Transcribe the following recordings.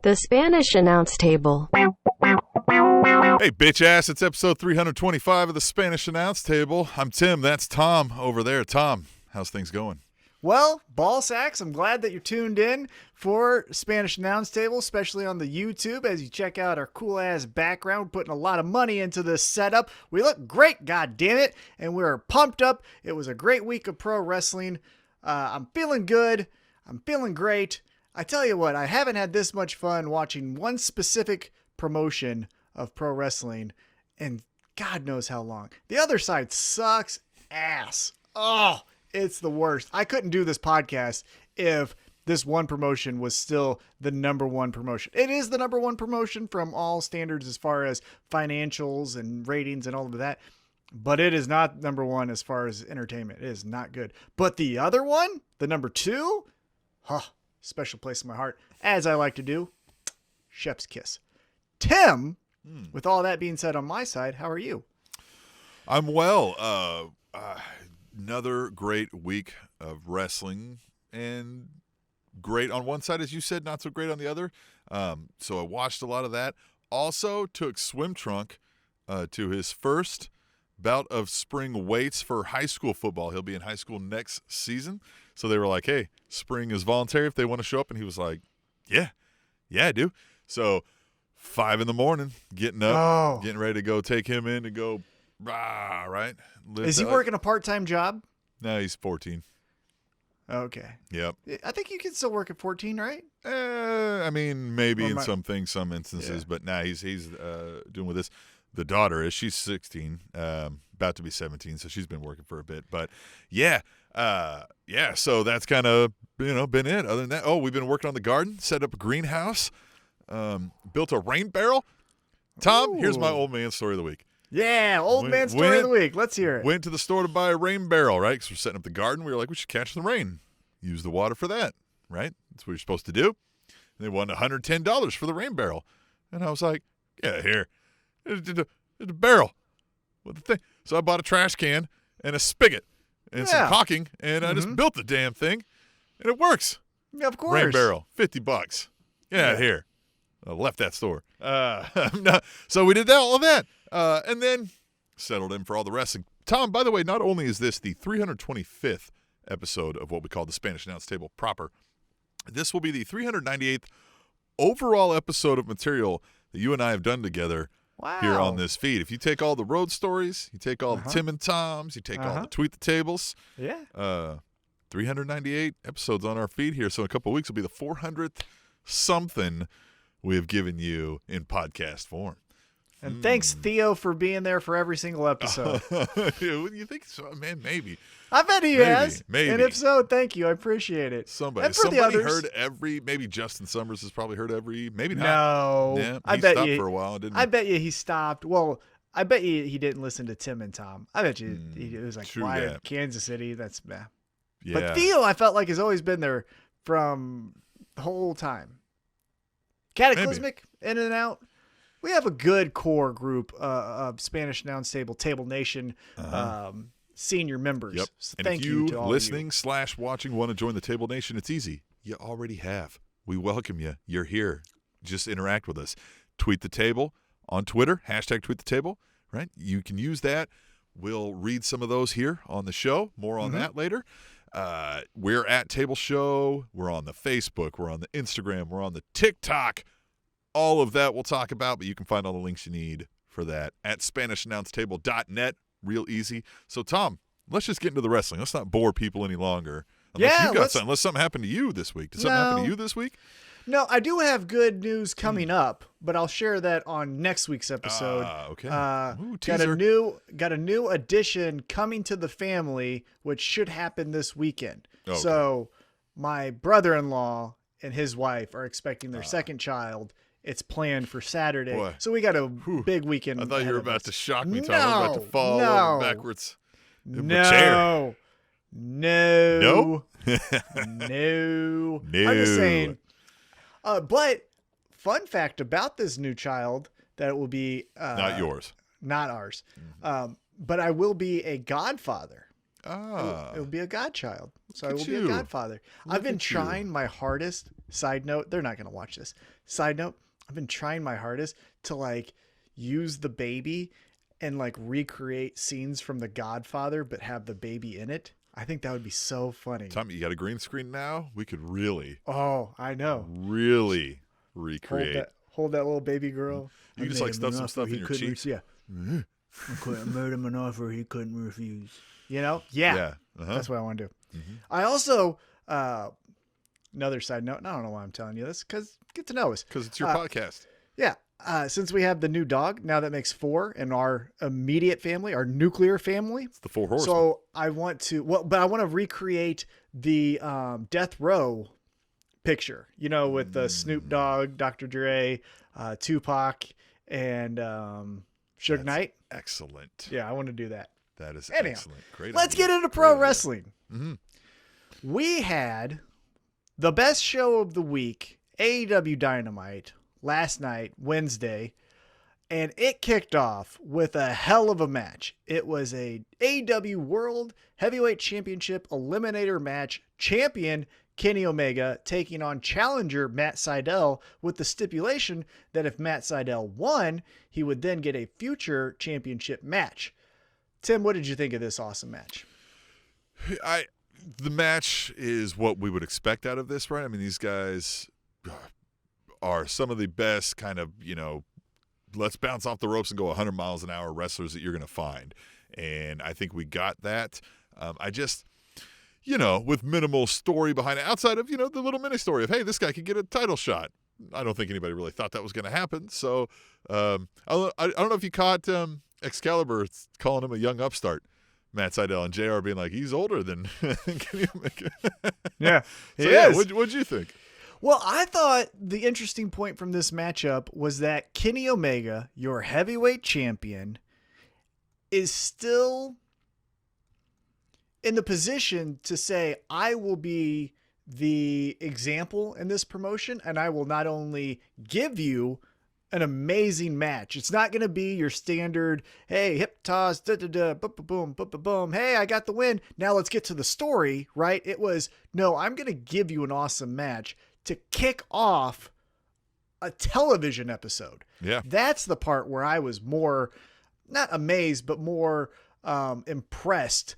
The Spanish Announce Table. Hey, bitch ass, it's episode 325 of the Spanish Announce Table. I'm Tim, that's Tom over there. Tom, how's things going? Well, ball sacks, I'm glad that you're tuned in for Spanish Announce Table, especially on the YouTube as you check out our cool-ass background. We're putting a lot of money into this setup. We look great, god damn it, and we're pumped up. It was a great week of pro wrestling. I'm feeling good. I'm feeling great. I tell you what, I haven't had this much fun watching one specific promotion of pro wrestling in God knows how long. The other side sucks ass. Oh, it's the worst. I couldn't do this podcast if this one promotion was still the number one promotion. It is the number one promotion from all standards as far as financials and ratings and all of that. But it is not number one as far as entertainment. It is not good. But the other one, the number two, special place in my heart, as I like to do, chef's kiss. Tim, with all that being said on my side, how are you? I'm well. Another great week of wrestling, and great on one side, as you said, not so great on the other. So I watched a lot of that. Also took Swim Trunk to his first bout of spring weights for high school football. He'll be in high school next season. So they were like, hey, spring is voluntary if they want to show up. And he was like, yeah, I do. So 5 a.m, getting up, getting ready to go take him in and go, rah, right? Is he working a part-time job? No, he's 14. Okay. Yep. I think you can still work at 14, right? I mean, maybe in some instances, but now he's doing with this. The daughter is, she's 16, about to be 17, so she's been working for a bit. But yeah, so that's kind of, been it. Other than that, we've been working on the garden, set up a greenhouse, built a rain barrel. Tom, here's my old man story of the week. Yeah, old man story of the week. Let's hear it. Went to the store to buy a rain barrel, right? Because we're setting up the garden. We were like, we should catch the rain. Use the water for that, right? That's what you're supposed to do. And they wanted $110 for the rain barrel. And I was like, yeah, here. It's a barrel with the thing. So I bought a trash can and a spigot and some caulking, and I just built the damn thing, and it works. Yeah, of course. Rain barrel, $50. Get out of here. I left that store. So we did all of that, and then settled in for all the wrestling. Tom, by the way, not only is this the 325th episode of what we call the Spanish Announce Table proper, this will be the 398th overall episode of material that you and I have done together. Wow. Here on this feed. If you take all the road stories, you take all the Tim and Toms, you take all the Tweet the Tables. Yeah. 398 episodes on our feed here. So in a couple of weeks will be the 400th something we have given you in podcast form. And thanks, Theo, for being there for every single episode. You think so? Man, maybe. I bet he has. Maybe. And if so, thank you. I appreciate it. Somebody heard every, maybe Justin Summers has probably heard every, maybe not. No. Yeah, I bet stopped you, for a while, didn't he? I bet you he stopped. Well, I bet you he didn't listen to Tim and Tom. I bet you it was like, why Kansas City? That's bad. Yeah. But Theo, I felt like, has always been there from the whole time. Cataclysmic, in and out. We have a good core group of Spanish Announce Table, Table Nation senior members. Yep. So and thank if you to all listening / watching want to join the Table Nation, it's easy. You already have. We welcome you. You're here. Just interact with us. Tweet the Table on Twitter, #TweetTheTable, right? You can use that. We'll read some of those here on the show. More on that later. We're at Table Show. We're on the Facebook. We're on the Instagram. We're on the TikTok. All of that we'll talk about, but you can find all the links you need for that at SpanishAnnounceTable.net. Real easy. So, Tom, let's just get into the wrestling. Let's not bore people any longer. Unless something happened to you this week. Did something happen to you this week? No, I do have good news coming up, but I'll share that on next week's episode. Okay. Got a new addition coming to the family, which should happen this weekend. Okay. So, my brother-in-law and his wife are expecting their second child. It's planned for Saturday. Boy. So we got a big weekend. I thought you were about to shock me, Tom. No, I was about to fall over backwards in my chair. No. No. I'm just saying. But fun fact about this new child, that it will be not yours. Not ours. But I will be a godfather. Ah. It will be a godchild. So I will Look be at a you. godfather. I've been trying my hardest Side note, they're not going to watch this. Side note, I've been trying my hardest to like use the baby and like recreate scenes from The Godfather, but have the baby in it. I think that would be so funny. Tommy, you got a green screen now? We could really, I know. really recreate. Hold that little baby girl. You can just like stuff some stuff in your cheeks. Yeah. I made him an offer he couldn't refuse. You know? Yeah. That's what I want to do. Mm-hmm. I also, another side note, and I don't know why I'm telling you this, because get to know us. Because it's your podcast. Yeah. Since we have the new dog, now that makes 4 in our immediate family, our nuclear family. It's the 4 horsemen. So I want to, but I want to recreate the Death Row picture, you know, with Snoop Dogg, Dr. Dre, Tupac, and Suge Knight. Excellent. Yeah, I want to do that. That is Anyhow, excellent. Great let's idea. get into pro Great wrestling. Mm-hmm. We had the best show of the week, AEW Dynamite, last night, Wednesday, and it kicked off with a hell of a match. It was a AEW World Heavyweight Championship Eliminator match. Champion Kenny Omega taking on challenger Matt Sydal, with the stipulation that if Matt Sydal won, he would then get a future championship match. Tim, what did you think of this awesome match? The match is what we would expect out of this, right? I mean, these guys are some of the best kind of, you know, let's bounce off the ropes and go 100 miles an hour wrestlers that you're going to find. And I think we got that. I just, you know, with minimal story behind it, outside of, you know, the little mini story of, hey, this guy could get a title shot. I don't think anybody really thought that was going to happen. So I don't know if you caught Excalibur calling him a young upstart, Matt Sydal, and JR being like, he's older than Kenny Omega. Yeah, he is. What'd you think? Well, I thought the interesting point from this matchup was that Kenny Omega, your heavyweight champion, is still in the position to say, I will be the example in this promotion, and I will not only give you an amazing match. It's not going to be your standard, hey, hip toss, da-da-da, boom, boom, hey, I got the win. Now let's get to the story, right? It was, no, I'm going to give you an awesome match to kick off a television episode. Yeah. That's the part where I was more, not amazed, but more impressed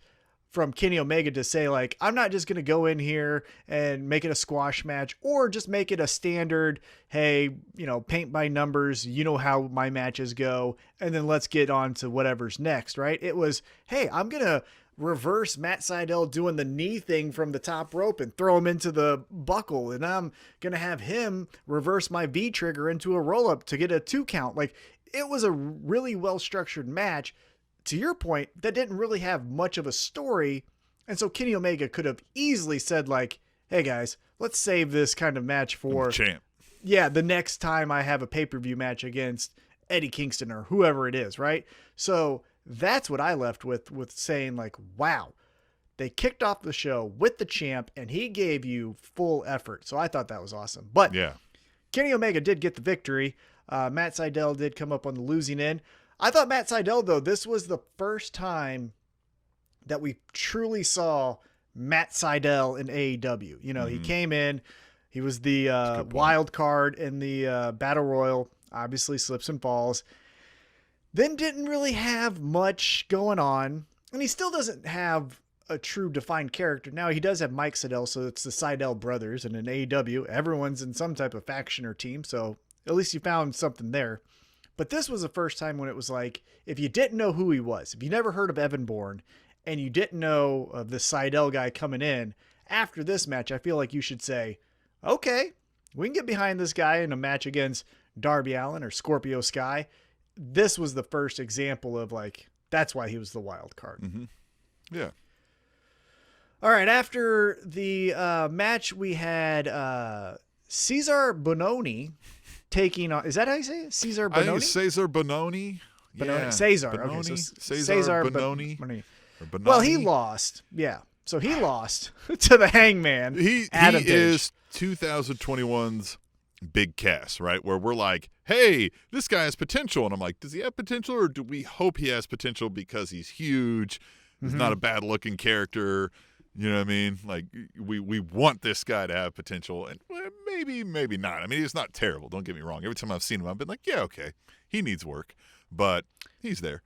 from Kenny Omega to say, like, I'm not just going to go in here and make it a squash match or just make it a standard, hey, you know, paint by numbers, you know how my matches go, and then let's get on to whatever's next, right? It was, hey, I'm going to reverse Matt Sydal doing the knee thing from the top rope and throw him into the buckle, and I'm going to have him reverse my V trigger into a roll-up to get a 2 count. Like, it was a really well-structured match, to your point, that didn't really have much of a story. And so Kenny Omega could have easily said, like, hey guys, let's save this kind of match for champ. Yeah, the next time I have a pay-per-view match against Eddie Kingston or whoever it is, right? So that's what I left with saying, like, wow, they kicked off the show with the champ and he gave you full effort. So I thought that was awesome. But yeah, Kenny Omega did get the victory. Matt Sydal did come up on the losing end. I thought Matt Sydal, though, this was the first time that we truly saw Matt Sydal in AEW. You know, he came in, he was the wild card in the Battle Royal, obviously slips and falls. Then didn't really have much going on, and he still doesn't have a true defined character. Now, he does have Mike Sydal, so it's the Sydal brothers, and in AEW, everyone's in some type of faction or team, so at least you found something there. But this was the first time when it was like, if you didn't know who he was, if you never heard of Evan Bourne, and you didn't know of the Sydal guy coming in, after this match, I feel like you should say, okay, we can get behind this guy in a match against Darby Allin or Scorpio Sky. This was the first example of, like, that's why he was the wild card. Mm-hmm. Yeah. All right, after the match, we had Cesar Bononi taking on, is that how you say it? Cesar Bononi? I think it's Cesar Bononi. Bononi. Yeah. Cesar. Bononi. Okay, so Cesar Bononi. Bononi. Bononi. Well, he lost. Yeah. So he lost to the Hangman. He is 2021's big Cass, right? Where we're like, hey, this guy has potential. And I'm like, does he have potential, or do we hope he has potential because he's huge? He's not a bad-looking character. You know what I mean? Like, we want this guy to have potential. And maybe not. I mean, he's not terrible. Don't get me wrong. Every time I've seen him, I've been like, yeah, okay, he needs work, but he's there.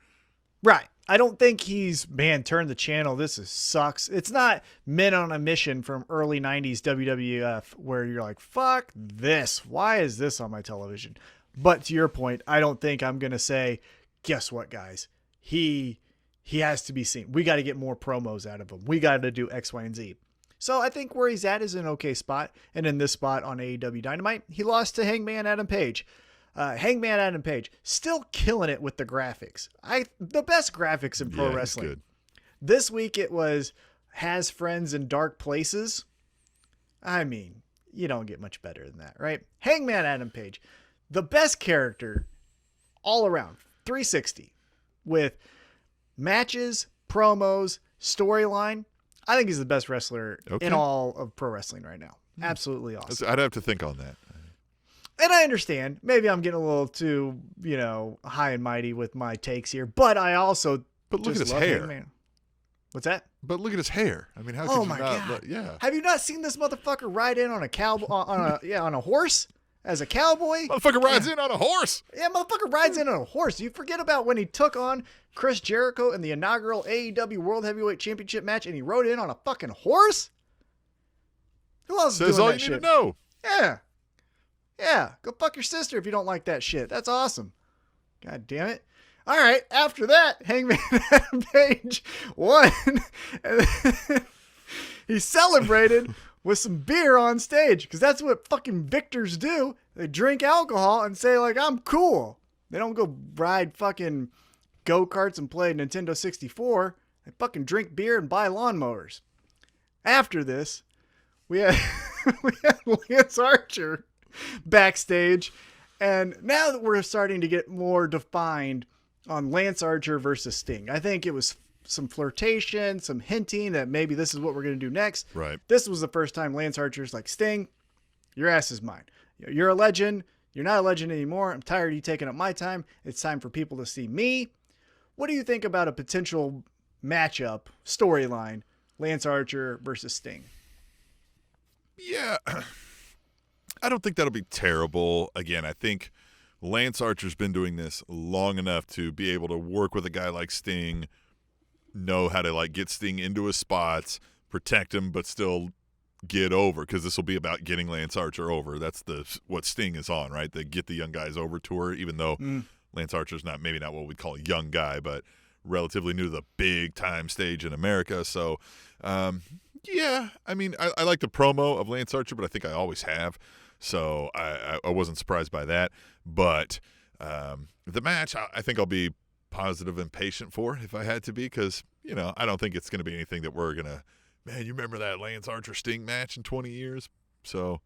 Right. I don't think he's, man, turn the channel. Sucks. It's not Men on a Mission from early 90s WWF where you're like, fuck this. Why is this on my television? But to your point, I don't think I'm going to say, guess what, guys? He has to be seen. We got to get more promos out of him. We got to do X, Y, and Z. So I think where he's at is an okay spot. And in this spot on AEW Dynamite, he lost to Hangman Adam Page. Hangman Adam Page still killing it with the graphics. The best graphics in pro wrestling. Good. This week it was has friends in dark places. I mean, you don't get much better than that, right? Hangman Adam Page, the best character all around, 360 with matches, promos, storyline. I think he's the best wrestler in all of pro wrestling right now. Absolutely awesome. I'd have to think on that. And I understand, maybe I'm getting a little too, high and mighty with my takes here, but I also But look at his hair. Hangman. What's that? But look at his hair. I mean, how could you not? God. Yeah. Have you not seen this motherfucker ride in on a cowboy on a horse as a cowboy? Motherfucker rides in on a horse. Yeah, motherfucker rides in on a horse. You forget about when he took on Chris Jericho in the inaugural AEW World Heavyweight Championship match and he rode in on a fucking horse? Who else is Says doing all that you shit? need to know. Yeah. Yeah, go fuck your sister if you don't like that shit. That's awesome. God damn it. All right, after that, Hangman Adam Page won. And he celebrated with some beer on stage because that's what fucking victors do. They drink alcohol and say, like, I'm cool. They don't go ride fucking go-karts and play Nintendo 64. They fucking drink beer and buy lawnmowers. After this, we had Lance Archer backstage, and now that we're starting to get more defined on Lance Archer versus Sting, I think it was some flirtation, some hinting that maybe this is what we're going to do next. Right. This was the first time Lance Archer's like, Sting, your ass is mine. You're a legend. You're not a legend anymore. I'm tired of you taking up my time. It's time for people to see me. What do you think about a potential matchup storyline, Lance Archer versus Sting? Yeah. I don't think that'll be terrible. Again, I think Lance Archer's been doing this long enough to be able to work with a guy like Sting, know how to like get Sting into his spots, protect him, but still get over, because this will be about getting Lance Archer over. That's what Sting is on, right? The get the young guys over tour, even though Lance Archer's maybe not what we'd call a young guy, but relatively new to the big time stage in America. So, yeah, I mean, I like the promo of Lance Archer, but I think I always have. So I wasn't surprised by that. But the match, I think I'll be positive and patient for if I had to be, because, I don't think it's going to be anything that we're going to, man, you remember that Lance Archer Sting match in 20 years? So,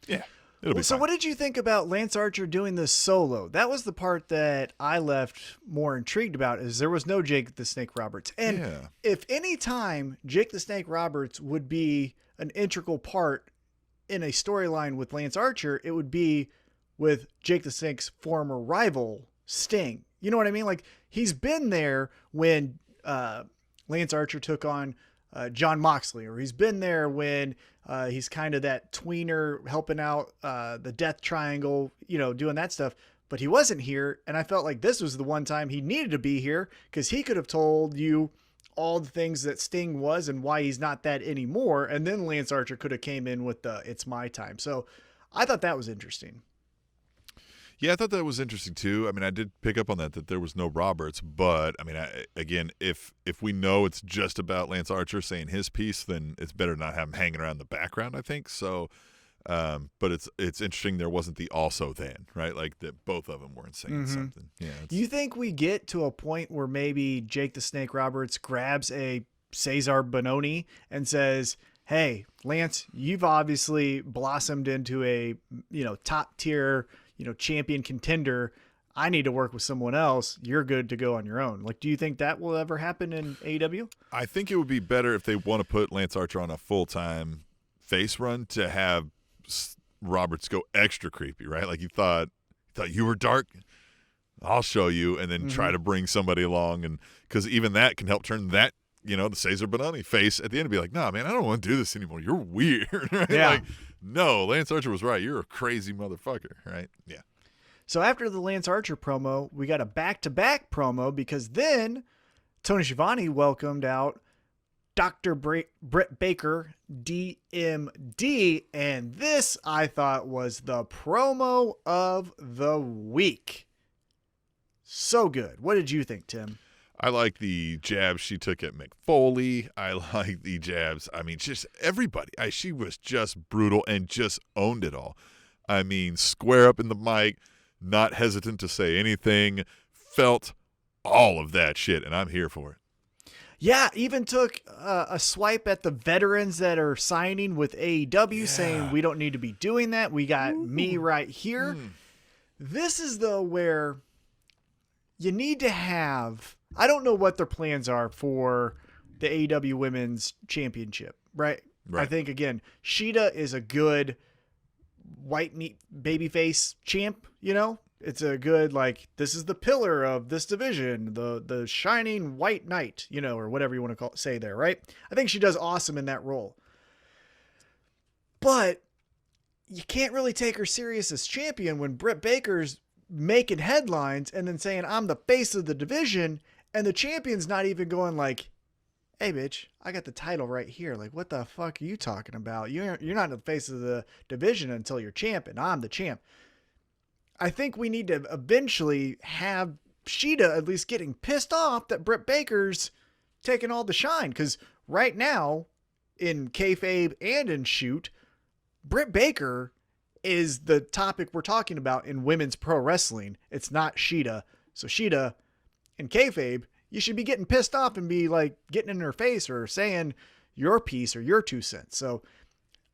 yeah, it'll be So fine. what did you think about Lance Archer doing this solo? That was the part that I left more intrigued about, is there was no Jake the Snake Roberts. And if any time Jake the Snake Roberts would be an integral part in a storyline with Lance Archer, it would be with Jake the Snake's former rival, Sting. You know what I mean? Like, he's been there when Lance Archer took on John Moxley, or he's been there when he's kind of that tweener helping out the Death Triangle, doing that stuff. But he wasn't here, and I felt like this was the one time he needed to be here, because he could have told you all the things that Sting was and why he's not that anymore. And then Lance Archer could have came in with the "it's my time." So I thought that was interesting. Yeah, I thought that was interesting too. I mean, I did pick up on that there was no Roberts, but I mean, again, if we know it's just about Lance Archer saying his piece, then it's better not have him hanging around in the background, I think. So, but it's interesting there wasn't the also then, right? Like that both of them weren't saying something. Yeah. You think we get to a point where maybe Jake the Snake Roberts grabs a Cesar Bononi and says, "Hey, Lance, you've obviously blossomed into a, top tier, champion contender. I need to work with someone else. You're good to go on your own." Like, do you think that will ever happen in AEW? I think it would be better if they want to put Lance Archer on a full-time face run to have Roberts go extra creepy, right? Like, you thought you were dark, I'll show you, and then try to bring somebody along, and because even that can help turn that the Cesar Bononi face at the end and be like, nah, man, I don't want to do this anymore. You're weird. Right? Yeah. Like, no, Lance Archer was right. You're a crazy motherfucker, right? Yeah. So after the Lance Archer promo, we got a back-to-back promo because then Tony Schiavone welcomed out Dr. Britt Baker, DMD, and this I thought was the promo of the week. So good. What did you think, Tim? I like the jabs she took at Mick Foley. I like the jabs. I mean, just everybody. She was just brutal and just owned it all. I mean, square up in the mic, not hesitant to say anything, felt all of that shit, and I'm here for it. Yeah, even took a swipe at the veterans that are signing with AEW, saying we don't need to be doing that. We got me right here. This is where you need to have, I don't know what their plans are for the AEW Women's Championship, right? I think, again, Shida is a good white meat babyface champ, It's a good, this is the pillar of this division, the shining white knight, or whatever you want to say there, right? I think she does awesome in that role. But you can't really take her serious as champion when Britt Baker's making headlines and then saying, I'm the face of the division, and the champion's not even going hey, bitch, I got the title right here. What the fuck are you talking about? You're not the face of the division until you're champ, and I'm the champ. I think we need to eventually have Shida at least getting pissed off that Britt Baker's taking all the shine. Because right now, in kayfabe and in shoot, Britt Baker is the topic we're talking about in women's pro wrestling. It's not Shida. So Shida, in kayfabe, you should be getting pissed off and be getting in her face or saying your piece or your 2 cents. So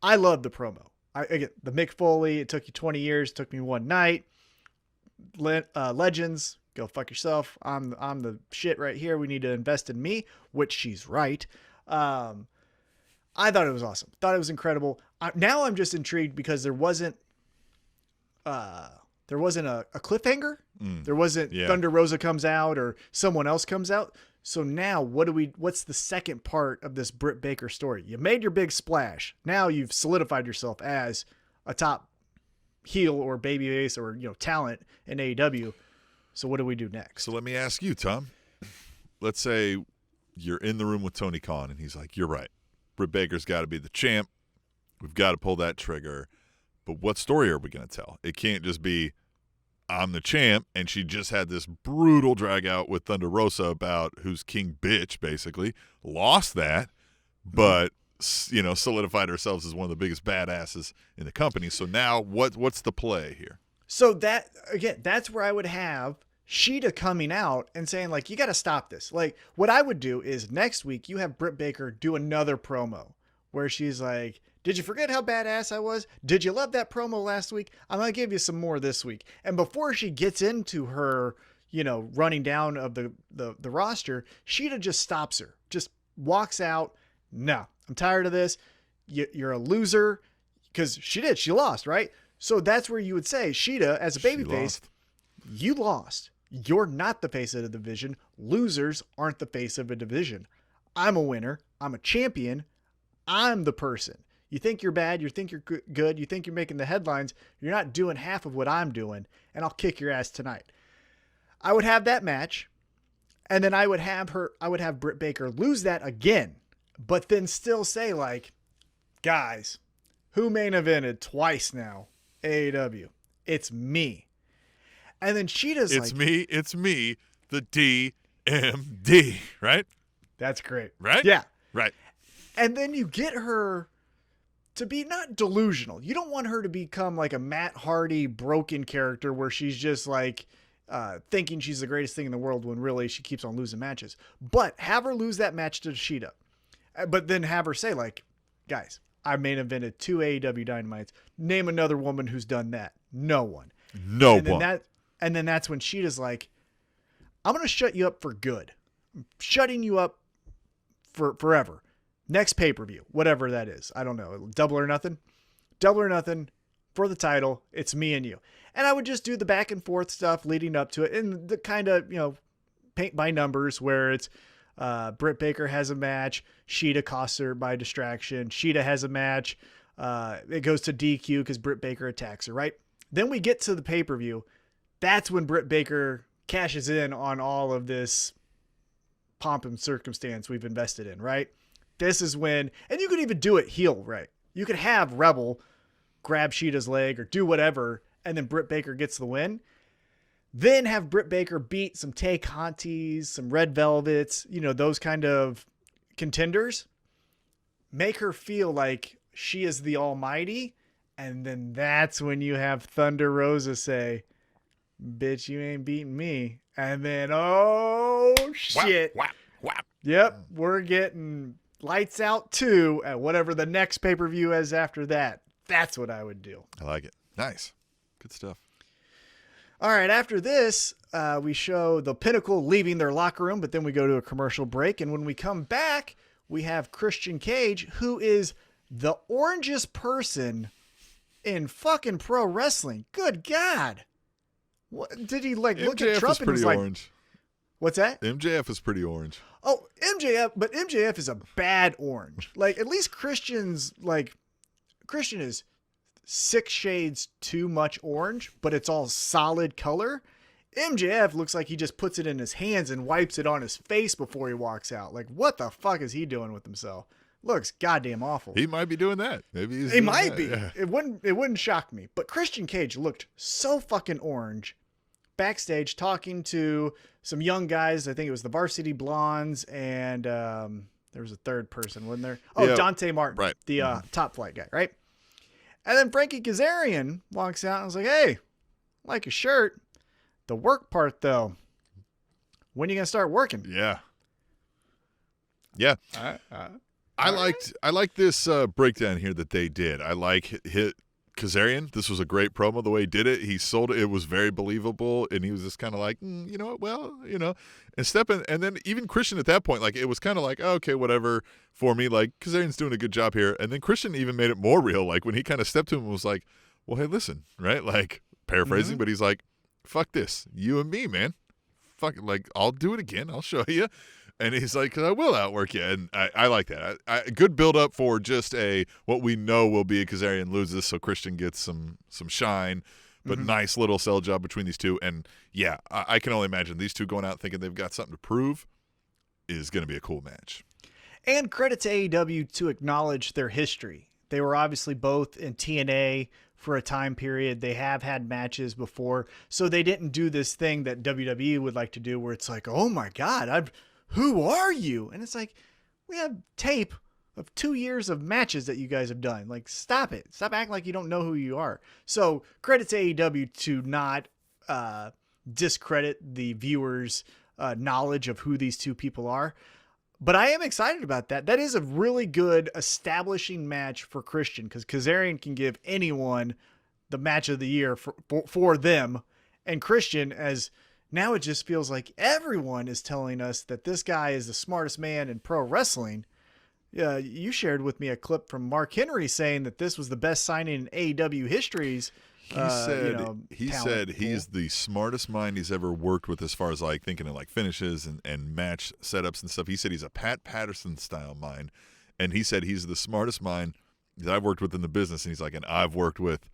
I love the promo. Again, the Mick Foley, it took you 20 years, it took me one night. Legends, go fuck yourself. I'm the shit right here. We need to invest in me, which she's right. I thought it was awesome. Thought it was incredible. Now I'm just intrigued because there wasn't a cliffhanger. There wasn't Thunder Rosa comes out or someone else comes out. So now what's the second part of this Britt Baker story? You made your big splash. Now you've solidified yourself as a top heel or babyface or, talent in AEW. So what do we do next? So let me ask you, Tom. Let's say you're in the room with Tony Khan and he's like, you're right. Britt Baker's got to be the champ. We've got to pull that trigger. But what story are we going to tell? It can't just be, I'm the champ, and she just had this brutal drag out with Thunder Rosa about who's king bitch, basically. Lost that, but, solidified ourselves as one of the biggest badasses in the company. So now what's the play here? So that's where I would have Shida coming out and saying, you got to stop this. What I would do is next week you have Britt Baker do another promo where she's like, did you forget how badass I was? Did you love that promo last week? I'm going to give you some more this week. And before she gets into her, running down of the roster, Shida just stops her, just walks out. No, I'm tired of this. You're a loser. Because she lost, right? So that's where you would say, Shida, as a babyface, you lost. You're not the face of the division. Losers aren't the face of a division. I'm a winner. I'm a champion. I'm the person. You think you're bad. You think you're good. You think you're making the headlines. You're not doing half of what I'm doing, and I'll kick your ass tonight. I would have that match, and then I would have Britt Baker lose that again, but then still say, guys, who main evented twice now? AEW. It's me. And then Shida's it's me, the DMD, right? That's great. Right? Yeah. Right. And then you get her to be not delusional. You don't want her to become a Matt Hardy broken character where she's just thinking she's the greatest thing in the world when really she keeps on losing matches. But have her lose that match to Shida. But then have her say guys, I main evented 2 AEW Dynamites. Name another woman who's done that. No one. And then that's when Shida's I'm going to shut you up for good. I'm shutting you up for forever. Next pay-per-view, whatever that is. I don't know. Double or Nothing for the title. It's me and you. And I would just do the back and forth stuff leading up to it and the kind of, paint by numbers where it's Britt Baker has a match. Sheeta costs her by distraction. Sheeta has a match. It goes to DQ because Britt Baker attacks her, right? Then we get to the pay-per-view. That's when Britt Baker cashes in on all of this pomp and circumstance we've invested in, right? This is when, and you could even do it heel, right? You could have Rebel grab Sheeta's leg or do whatever, and then Britt Baker gets the win. Then have Britt Baker beat some Tay Contis, some Red Velvets, those kind of contenders. Make her feel like she is the almighty. And then that's when you have Thunder Rosa say, bitch, you ain't beating me. And then, oh, shit. Whap, whap, whap. Yep, we're getting Lights Out 2 at whatever the next pay-per-view is after that. That's what I would do. I like it. Nice. Good stuff. All right, after this, we show the Pinnacle leaving their locker room, but then we go to a commercial break. And when we come back, we have Christian Cage, who is the orangest person in fucking pro wrestling. Good God. What did he look MJF at Trump is and pretty was like, orange. What's that? MJF is pretty orange. Oh, but MJF is a bad orange. Like, at least Christian is 6 shades too much orange, but it's all solid color. MJF looks like he just puts it in his hands and wipes it on his face before he walks out. Like, what the fuck is he doing with himself? Looks goddamn awful. He might be doing that. Maybe he might be. Yeah. It wouldn't shock me. But Christian Cage looked so fucking orange backstage talking to some young guys. I think it was the Varsity Blondes and there was a third person, wasn't there? Oh, yeah. Dante Martin, right. The Top Flight guy, right? And then Frankie Kazarian walks out and was like, hey, like your shirt. The work part, though. When are you going to start working? Yeah. Yeah. I liked this breakdown here that they did. I like Kazarian. This was a great promo, the way he did it. He sold it. It was very believable, and he was just kind of like, you know what, well, and stepping. And then even Christian at that point, like, it was kind of like, oh, okay, whatever for me. Like, Kazarian's doing a good job here. And then Christian even made it more real. Like, when he kind of stepped to him and was like, well, hey, listen, right? Like, paraphrasing, but he's like, fuck this. You and me, man. Fuck it. Like, I'll do it again. I'll show you. And he's like, I will outwork you. And I like that. Good build up for just what we know will be a Kazarian loses, so Christian gets some shine, but nice little sell job between these two. And yeah, I can only imagine these two going out thinking they've got something to prove is going to be a cool match. And credit to AEW to acknowledge their history. They were obviously both in TNA for a time period. They have had matches before, so they didn't do this thing that WWE would like to do where it's like, oh my God, who are you? And it's like, we have tape of 2 years of matches that you guys have done. Like, stop it. Stop acting like you don't know who you are. So credit to AEW to not discredit the viewers' knowledge of who these two people are. But I am excited about that. That is a really good establishing match for Christian, because Kazarian can give anyone the match of the year for them. And Christian, as now it just feels like everyone is telling us that this guy is the smartest man in pro wrestling. You shared with me a clip from Mark Henry saying that this was the best signing in AEW histories. He said he's the smartest mind he's ever worked with as far as like thinking of like finishes and match setups and stuff. He said he's a Pat Patterson style mind, and he said he's the smartest mind that I've worked with in the business. And he's like, and I've worked with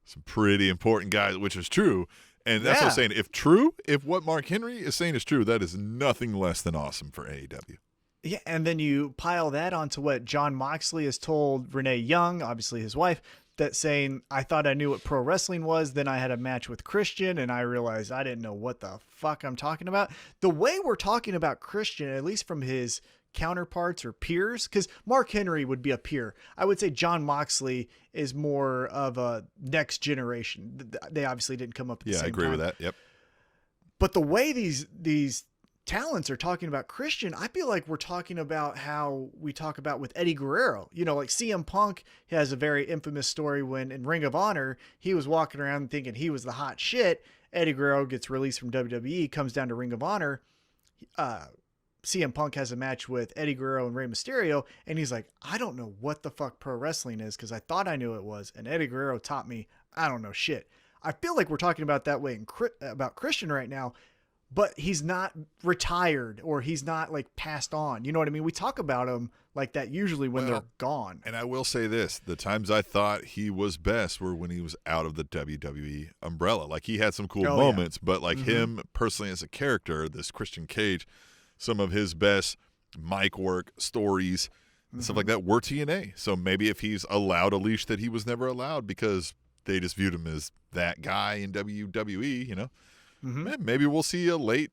some pretty important guys, which is true. And that's what I'm saying. If what Mark Henry is saying is true, that is nothing less than awesome for AEW. Yeah, and then you pile that onto what John Moxley has told Renee Young, obviously his wife, that saying, I thought I knew what pro wrestling was. Then I had a match with Christian and I realized I didn't know what the fuck I'm talking about. The way we're talking about Christian, at least from his counterparts or peers, because Mark Henry would be a peer. I would say John Moxley is more of a next generation. They obviously didn't come up at the same time. Yeah, I agree with that. Yep. But the way these talents are talking about Christian, I feel like we're talking about how we talk about with Eddie Guerrero. Like CM Punk has a very infamous story when in Ring of Honor, he was walking around thinking he was the hot shit. Eddie Guerrero gets released from WWE, comes down to Ring of Honor. CM Punk has a match with Eddie Guerrero and Rey Mysterio, and he's like, I don't know what the fuck pro wrestling is because I thought I knew it was, and Eddie Guerrero taught me I don't know shit. I feel like we're talking about that way about Christian right now, but he's not retired or he's not like passed on. You know what I mean? We talk about him like that usually when they're gone. And I will say this, the times I thought he was best were when he was out of the WWE umbrella. Like he had some cool moments, but like him personally as a character, this Christian Cage, some of his best mic work, stories, and stuff like that were TNA. So maybe if he's allowed a leash that he was never allowed because they just viewed him as that guy in WWE, you know, maybe we'll see a late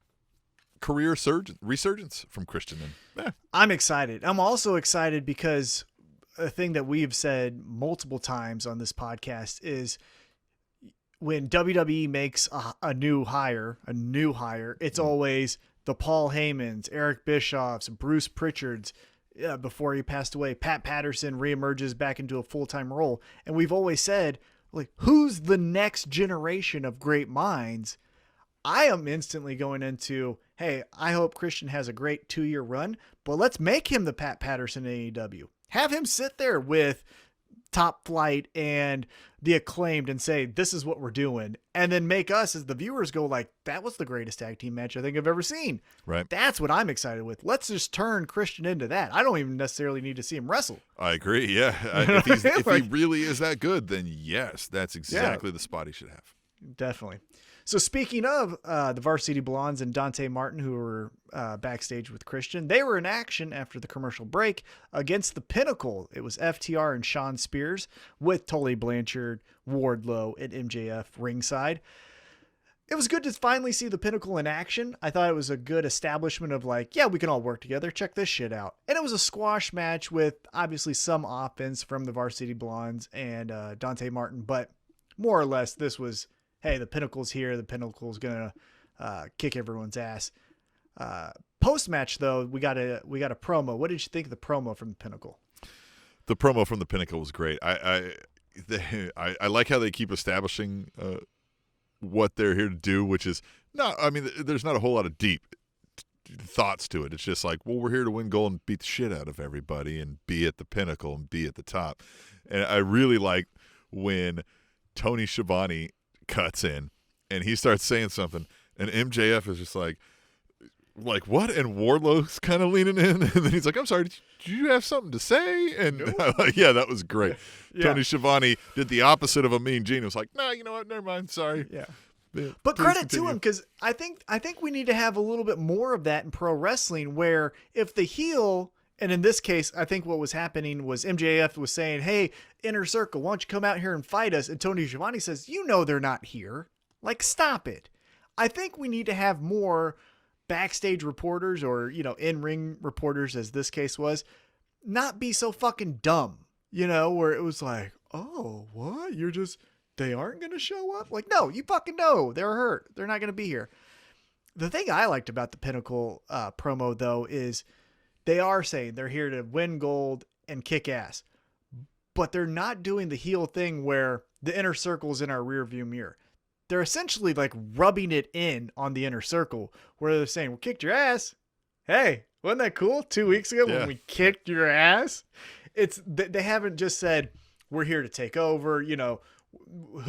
career resurgence from Christian. And I'm excited. I'm also excited because a thing that we've said multiple times on this podcast is when WWE makes a new hire, it's always the Paul Heymans, Eric Bischoffs, Bruce Pritchards. Before he passed away, Pat Patterson reemerges back into a full-time role. And we've always said, like, who's the next generation of great minds? I am instantly going into, hey, I hope Christian has a great 2-year run, but let's make him the Pat Patterson AEW. Have him sit there with Top Flight and the Acclaimed and say, this is what we're doing. And then make us as the viewers go like, that was the greatest tag team match I think I've ever seen. Right. That's what I'm excited with. Let's just turn Christian into that. I don't even necessarily need to see him wrestle. I agree. Yeah. If he really is that good, then yes, that's exactly the spot he should have. Definitely. So speaking of the Varsity Blondes and Dante Martin, who were backstage with Christian, they were in action after the commercial break against the Pinnacle. It was FTR and Sean Spears with Tully Blanchard, Wardlow, and MJF ringside. It was good to finally see the Pinnacle in action. I thought it was a good establishment of like, yeah, we can all work together. Check this shit out. And it was a squash match with obviously some offense from the Varsity Blondes and Dante Martin, but more or less this was, hey, the Pinnacle's here. The Pinnacle's going to kick everyone's ass. Post-match, though, we got a promo. What did you think of the promo from the Pinnacle? The promo from the Pinnacle was great. I like how they keep establishing what they're here to do, which is there's not a whole lot of deep thoughts to it. It's just like, well, we're here to win gold and beat the shit out of everybody and be at the Pinnacle and be at the top. And I really like when Tony Schiavone cuts in and he starts saying something and MJF is just like what? And Wardlow's kind of leaning in and then he's like, I'm sorry, did you have something to say? And yeah, that was great. Yeah. Tony Schiavone did the opposite of a mean gene. It was like, nah, you know what? Never mind. Sorry. Yeah. But credit to him, because I think we need to have a little bit more of that in pro wrestling where if the heel, and in this case, I think what was happening was MJF was saying, hey, Inner Circle, why don't you come out here and fight us? And Tony Schiavone says, you know they're not here. Like, stop it. I think we need to have more backstage reporters or, in-ring reporters, as this case was, not be so fucking dumb, where it was like, oh, what? They aren't going to show up? Like, no, you fucking know. They're hurt. They're not going to be here. The thing I liked about the Pinnacle promo, though, is they are saying they're here to win gold and kick ass, but they're not doing the heel thing where the Inner Circle's in our rearview mirror. They're essentially like rubbing it in on the Inner Circle where they're saying, we kicked your ass. Hey, wasn't that cool 2 weeks ago when we kicked your ass? They haven't just said, we're here to take over,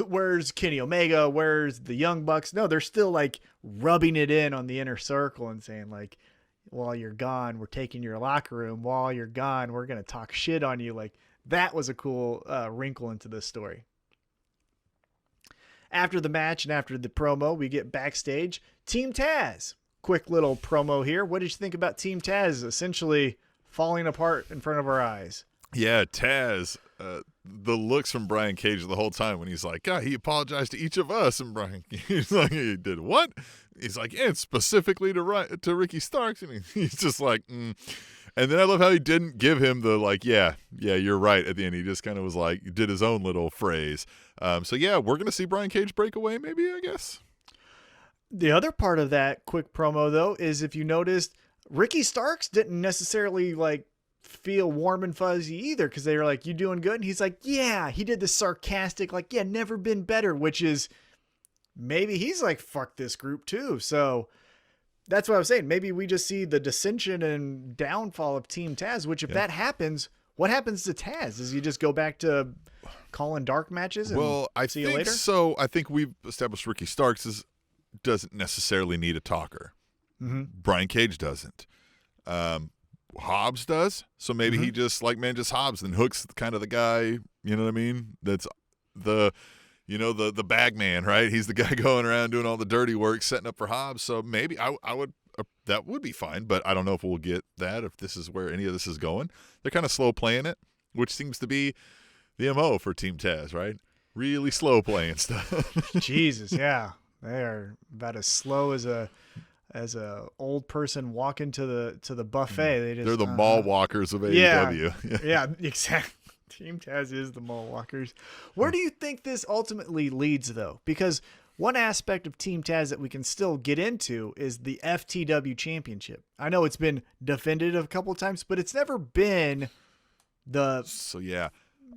where's Kenny Omega? Where's the Young Bucks? No, they're still like rubbing it in on the Inner Circle and saying like, while you're gone, we're taking your locker room. While you're gone, we're going to talk shit on you. Like, that was a cool wrinkle into this story. After the match and after the promo, we get backstage. Team Taz. Quick little promo here. What did you think about Team Taz essentially falling apart in front of our eyes? Yeah, Taz. The looks from Brian Cage the whole time when he's like, God, he apologized to each of us. And Brian, he's like, he did what? He's like, yeah, specifically to Ricky Starks. And he's just like, And then I love how he didn't give him the like, yeah, you're right at the end. He just kind of was like, did his own little phrase. So yeah, we're going to see Brian Cage break away maybe, I guess. The other part of that quick promo though, is if you noticed, Ricky Starks didn't necessarily like feel warm and fuzzy either. Cause they were like, you doing good? And he's like, yeah, he did the sarcastic, like, yeah, never been better, which is maybe he's like, fuck this group too. So that's what I was saying. Maybe we just see the dissension and downfall of Team Taz, which if that happens, what happens to Taz? Does he just go back to calling dark matches and see you later? So I think we've established Ricky Starks is doesn't necessarily need a talker. Mm-hmm. Brian Cage doesn't. Hobbs does. So maybe he just just Hobbs and hooks kind of the guy, you know what I mean? That's the bag man, right? He's the guy going around doing all the dirty work, setting up for Hobbs. So maybe I would that would be fine, but I don't know if we'll get that, if this is where any of this is going. They're kind of slow playing it, which seems to be the MO for Team Taz, right? Really slow playing stuff. Jesus, yeah. They are about as slow as a old person walking to the buffet. They're the mall walkers of AEW. Yeah, exactly. Team Taz is the mall walkers. Where do you think this ultimately leads, though? Because one aspect of Team Taz that we can still get into is the FTW Championship. I know it's been defended a couple of times, but it's never been the... So, yeah.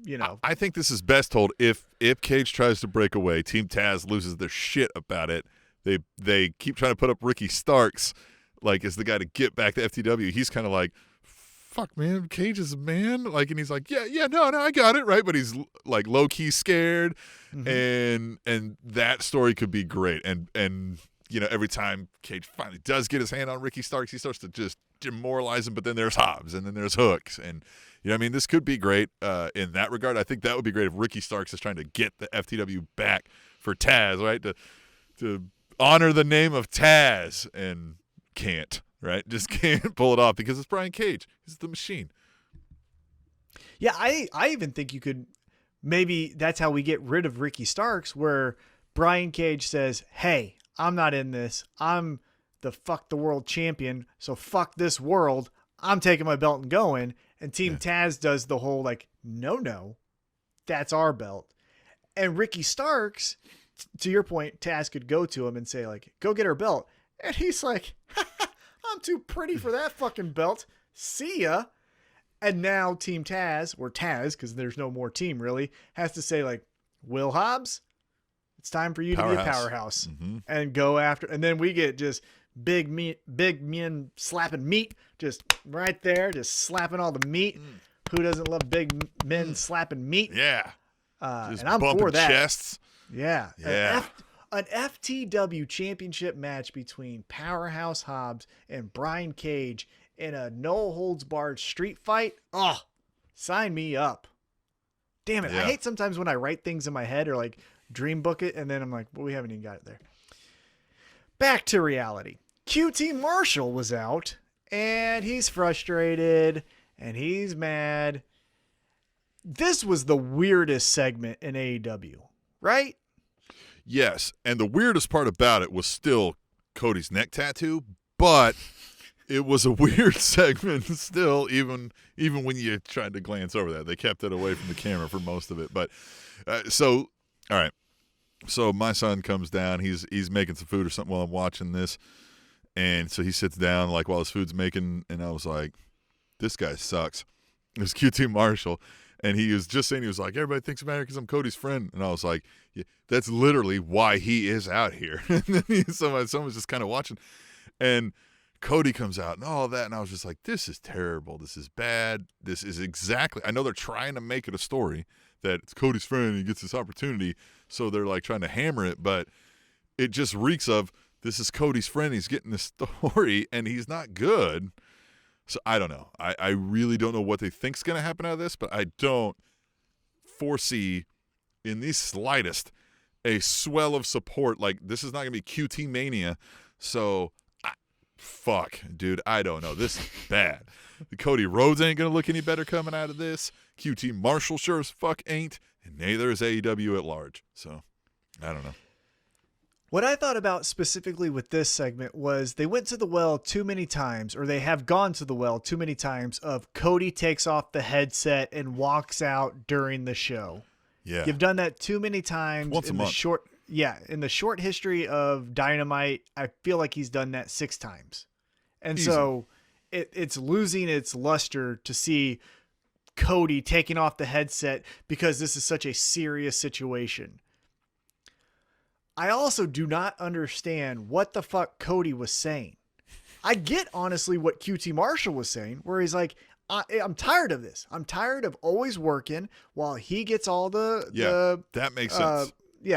You know, I think this is best told if Cage tries to break away, Team Taz loses their shit about it. They keep trying to put up Ricky Starks like as the guy to get back to FTW. He's kind of like, fuck, man, Cage is a man. Like, and he's like, yeah, no, I got it, right? But he's like low key scared, and that story could be great. And you know, every time Cage finally does get his hand on Ricky Starks, he starts to just demoralize him. But then there's Hobbs, and then there's Hooks, and you know, I mean, this could be great in that regard. I think that would be great if Ricky Starks is trying to get the FTW back for Taz, right? To honor the name of Taz, and can't, right? Just can't pull it off because it's Brian Cage. He's the machine. Yeah, I even think you could, maybe that's how we get rid of Ricky Starks, where Brian Cage says, hey, I'm not in this. I'm the fuck the world champion, so fuck this world. I'm taking my belt and going. And Team Taz does the whole like, no, that's our belt. And Ricky Starks, to your point, Taz could go to him and say like, go get her belt. And he's like, I'm too pretty for that fucking belt. See ya. And now Team Taz, or Taz, because there's no more team really, has to say like, Will Hobbs, it's time for you to be a powerhouse and go after. And then we get just big men slapping meat, just right there, just slapping all the meat. Who doesn't love big men slapping meat? Yeah. And I'm for that. Chests. Yeah. Yeah. An FTW championship match between Powerhouse Hobbs and Brian Cage in a no-holds-barred street fight. Oh, sign me up. Damn it. Yeah. I hate sometimes when I write things in my head or like dream book it, and then I'm like, well, we haven't even got it there. Back to reality. QT Marshall was out, and he's frustrated, and he's mad. This was the weirdest segment in AEW, right? Yes, and the weirdest part about it was still Cody's neck tattoo, but it was a weird segment still, even when you tried to glance over that. They kept it away from the camera for most of it. But all right. So my son comes down. He's making some food or something while I'm watching this. And so he sits down like while his food's making, and I was like, this guy sucks. It was QT Marshall. And he was just saying, he was like, everybody thinks about it because I'm Cody's friend. And I was like, yeah, that's literally why he is out here. And then someone was just kind of watching. And Cody comes out and all that. And I was just like, this is terrible. This is bad. This is exactly, I know they're trying to make it a story that it's Cody's friend and he gets this opportunity. So they're like trying to hammer it. But it just reeks of, this is Cody's friend. He's getting this story and he's not good. So I don't know. I really don't know what they think's going to happen out of this, but I don't foresee in the slightest a swell of support. Like, this is not going to be QT Mania. So, fuck, dude. I don't know. This is bad. Cody Rhodes ain't going to look any better coming out of this. QT Marshall sure as fuck ain't. And neither is AEW at large. So, I don't know. What I thought about specifically with this segment was they went to the well too many times, or they have gone to the well too many times, of Cody takes off the headset and walks out during the show. Yeah. You've done that too many times. Once a month. In the short history of Dynamite, I feel like he's done that 6 times. And easy. So it's losing its luster to see Cody taking off the headset because this is such a serious situation. I also do not understand what the fuck Cody was saying. I get, honestly, what QT Marshall was saying, where he's like, I'm tired of this. I'm tired of always working while he gets all that makes sense.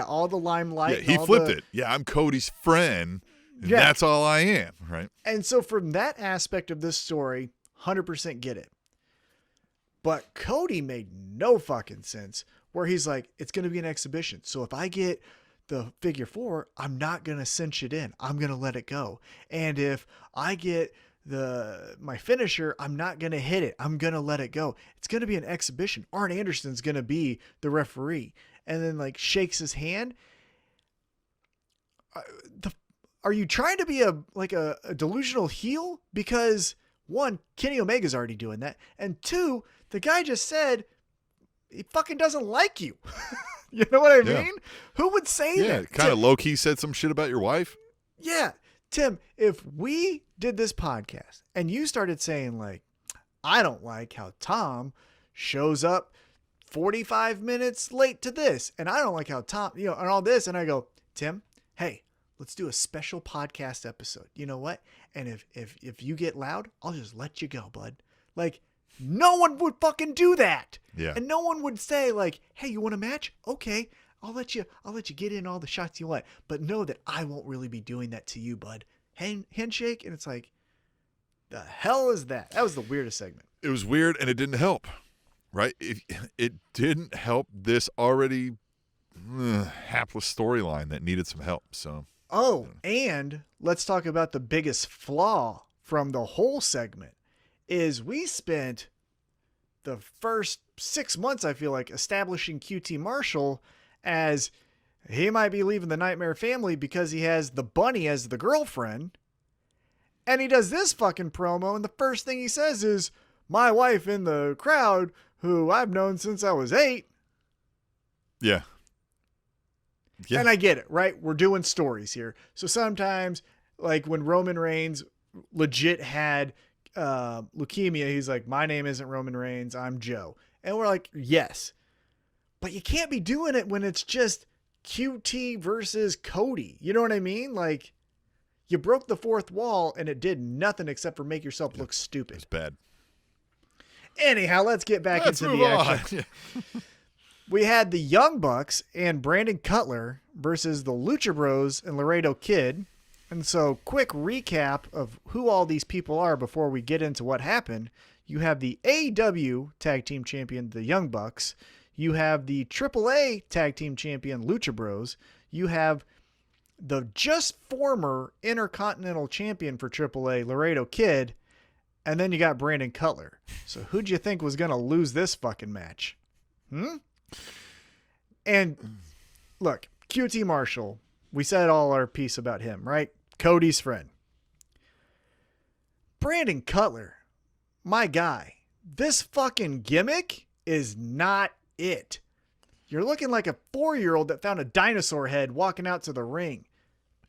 all the limelight. Yeah, he flipped it. Yeah, I'm Cody's friend. And that's all I am, right? And so from that aspect of this story, 100% get it. But Cody made no fucking sense where he's like, it's going to be an exhibition. So if I get the figure 4, I'm not going to cinch it in. I'm going to let it go. And if I get my finisher, I'm not going to hit it. I'm going to let it go. It's going to be an exhibition. Arn Anderson's going to be the referee. And then like shakes his hand. Are you trying to be a delusional heel? Because 1, Kenny Omega's already doing that. And 2, the guy just said he fucking doesn't like you. You know what I mean? Who would say that? Yeah, kind of low-key said some shit about your wife. Yeah. Tim, if we did this podcast and you started saying like, I don't like how Tom shows up 45 minutes late to this, and I don't like how Tom, and all this, and I go, Tim, hey, let's do a special podcast episode. You know what? And if you get loud, I'll just let you go, bud. Like, no one would fucking do that. Yeah. And no one would say like, hey, you want a match? Okay. I'll let you get in all the shots you want, but know that I won't really be doing that to you, bud. Handshake. And it's like, the hell is that? That was the weirdest segment. It was weird, and it didn't help, right? It didn't help this already hapless storyline that needed some help. So. Oh, and let's talk about the biggest flaw from the whole segment is we spent the first 6 months, I feel like, establishing QT Marshall as he might be leaving the Nightmare family because he has the bunny as the girlfriend. And he does this fucking promo, and the first thing he says is, my wife in the crowd, who I've known since I was 8. Yeah. Yeah. And I get it, right? We're doing stories here. So sometimes, like when Roman Reigns legit had leukemia, he's like, my name isn't Roman Reigns, I'm Joe. And we're like, yes. But you can't be doing it when it's just QT versus Cody. You know what I mean? Like, you broke the fourth wall and it did nothing except for make yourself look stupid. It's bad. Anyhow, let's get back into the action. We had the Young Bucks and Brandon Cutler versus the Lucha Bros and Laredo Kid. And so, quick recap of who all these people are before we get into what happened. You have the AEW Tag Team Champion, the Young Bucks. You have the AAA Tag Team Champion, Lucha Bros. You have the just former Intercontinental Champion for AAA, Laredo Kid. And then you got Brandon Cutler. So who'd you think was going to lose this fucking match? And look, QT Marshall, we said all our piece about him, right? Cody's friend. Brandon Cutler, my guy, this fucking gimmick is not it. You're looking like a 4-year-old that found a dinosaur head walking out to the ring.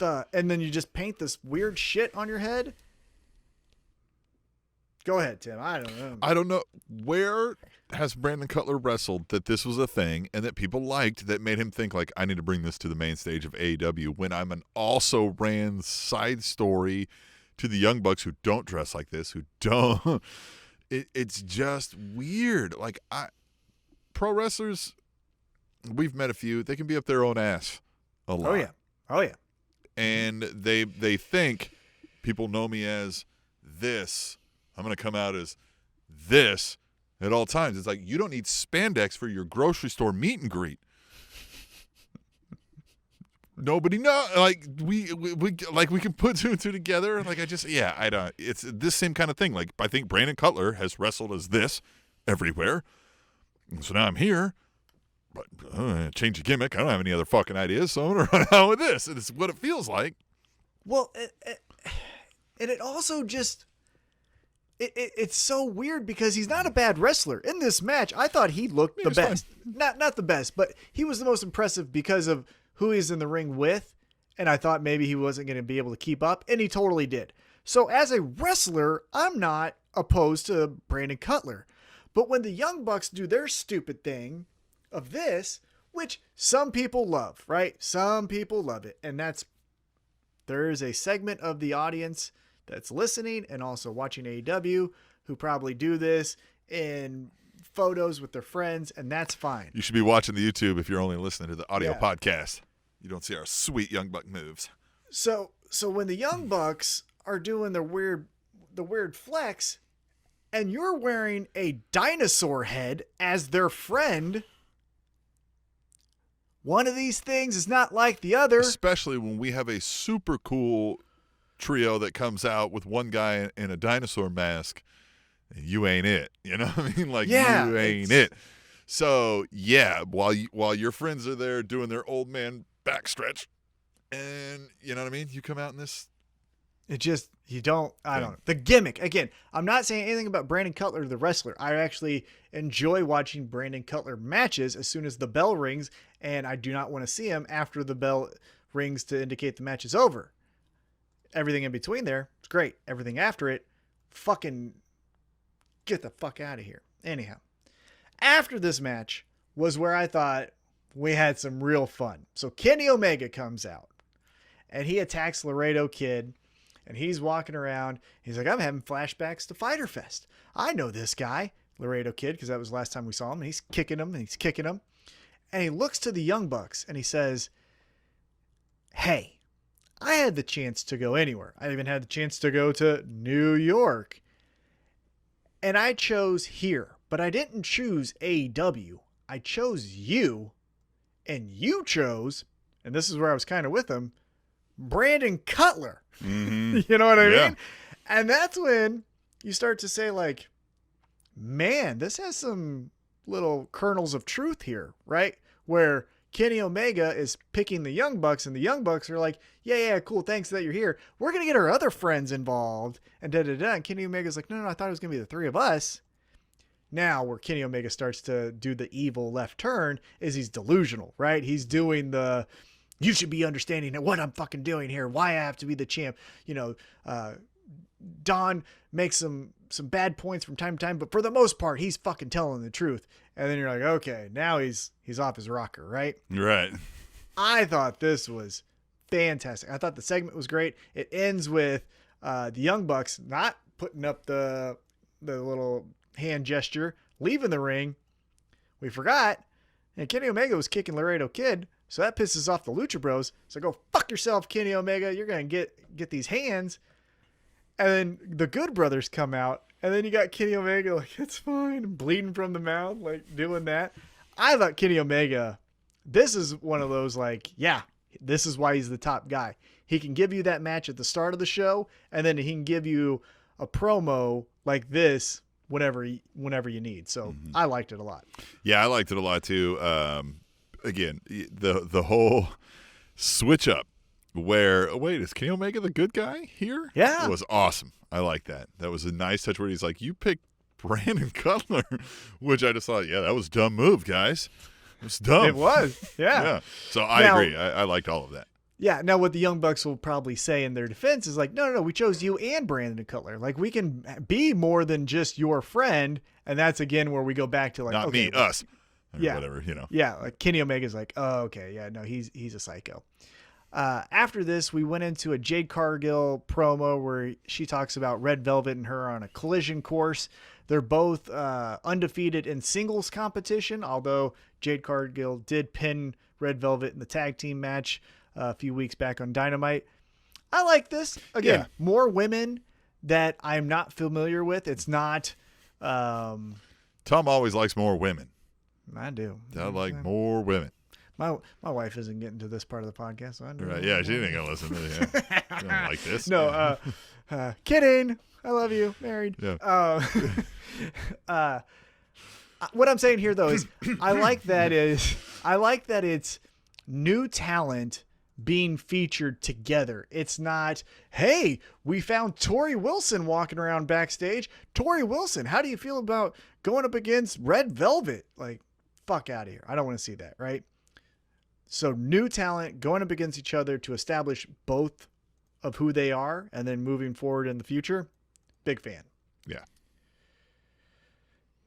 And then you just paint this weird shit on your head. Go ahead, Tim. I don't know. Where has Brandon Cutler wrestled that this was a thing and that people liked that made him think like, I need to bring this to the main stage of AEW when I'm an also ran side story to the Young Bucks who don't dress like this, who don't. It's just weird. Like, pro wrestlers, we've met a few. They can be up their own ass a lot. Oh yeah. And they think people know me as this. I'm going to come out as this at all times. It's like, you don't need spandex for your grocery store meet and greet. Nobody know. Like, we can put 2 and 2 together. Like, I don't. It's this same kind of thing. Like, I think Brandon Cutler has wrestled as this everywhere. And so now I'm here. But change the gimmick. I don't have any other fucking ideas, so I'm going to run out with this. And it's what it feels like. Well, and it also just... It's so weird because he's not a bad wrestler. In this match, I thought he looked the best. Not the best, but he was the most impressive because of who he's in the ring with. And I thought maybe he wasn't going to be able to keep up, and he totally did. So as a wrestler, I'm not opposed to Brandon Cutler. But when the Young Bucks do their stupid thing of this, which some people love, right? Some people love it. And there is a segment of the audience that's listening and also watching AEW who probably do this in photos with their friends, and that's fine. You should be watching the YouTube if you're only listening to the audio Yeah. podcast. You don't see our sweet Young Buck moves. So when the Young Bucks are doing the weird flex, and you're wearing a dinosaur head as their friend, one of these things is not like the other. Especially when we have a super cool trio that comes out with one guy in a dinosaur mask, and you ain't it. You know what I mean? Like, Yeah, you ain't it. So, yeah, while your friends are there doing their old man backstretch, and you know what I mean? You come out in this. It just, I don't know. The gimmick. Again, I'm not saying anything about Brandon Cutler, the wrestler. I actually enjoy watching Brandon Cutler matches as soon as the bell rings, and I do not want to see him after the bell rings to indicate the match is over. Everything in between there, it's great. Everything after it, fucking get the fuck out of here. Anyhow, after this match was where I thought we had some real fun. So Kenny Omega comes out, and he attacks Laredo Kid. And he's walking around. He's like, I'm having flashbacks to Fyter Fest. I know this guy, Laredo Kid, because that was the last time we saw him. And he's kicking him, and he's kicking him. And he looks to the Young Bucks, and he says, hey, I had the chance to go anywhere. I even had the chance to go to New York. And I chose here. But I didn't choose AEW. I chose you. And you chose, and this is where I was kind of with him, Brandon Cutler. Mm-hmm. You know what I Yeah. mean? And that's when you start to say, like, man, this has some little kernels of truth here, right? Where Kenny Omega is picking the Young Bucks, and the Young Bucks are like, yeah, cool, thanks that you're here. We're going to get our other friends involved, and da-da-da. And Kenny Omega's like, no, I thought it was going to be the three of us. Now, where Kenny Omega starts to do the evil left turn is he's delusional, right? He's doing the, you should be understanding what I'm fucking doing here, why I have to be the champ. You know, Don makes some bad points from time to time, but for the most part, he's fucking telling the truth. And then you're like, okay, now he's off his rocker, right? Right. I thought this was fantastic. I thought the segment was great. It ends with the Young Bucks not putting up the little hand gesture, leaving the ring. We forgot, and Kenny Omega was kicking Laredo Kid, so that pisses off the Lucha Bros. So go fuck yourself, Kenny Omega. You're gonna get these hands. And then the Good Brothers come out, and then you got Kenny Omega like, it's fine, bleeding from the mouth, like doing that. I thought Kenny Omega, this is one of those like, yeah, this is why he's the top guy. He can give you that match at the start of the show, and then he can give you a promo like this whenever you need. So I liked it a lot. Yeah, I liked it a lot too. Again, the whole switch up where, oh, wait, is Kenny Omega the good guy here? Yeah. It was awesome. I like that. That was a nice touch where he's like, you picked Brandon Cutler, which I just thought, yeah, that was a dumb move, guys. It was dumb. It was. Yeah. Yeah. So I agree. I liked all of that. Yeah. Now, what the Young Bucks will probably say in their defense is like, no, we chose you and Brandon Cutler. Like, we can be more than just your friend. And that's, again, where we go back to like, Not okay, me, us. Or yeah. whatever, you know. Yeah. Like Kenny Omega's like, oh, okay. Yeah, no, he's a psycho. After this, we went into a Jade Cargill promo where she talks about Red Velvet and her on a collision course. They're both undefeated in singles competition, although Jade Cargill did pin Red Velvet in the tag team match a few weeks back on Dynamite. I like this. Again, more women that I'm not familiar with. It's not... Tom always likes more women. I do. I like more women. My wife isn't getting to this part of the podcast, so I know. Right? Yeah, she ain't gonna listen to it. Yeah. She don't like this. No, kidding. I love you. Married. Yeah. What I'm saying here though is I like that it's new talent being featured together. It's not, hey, we found Tori Wilson walking around backstage. Tori Wilson, how do you feel about going up against Red Velvet? Like, fuck out of here. I don't want to see that, right? So new talent going up against each other to establish both of who they are and then moving forward in the future. Big fan. Yeah.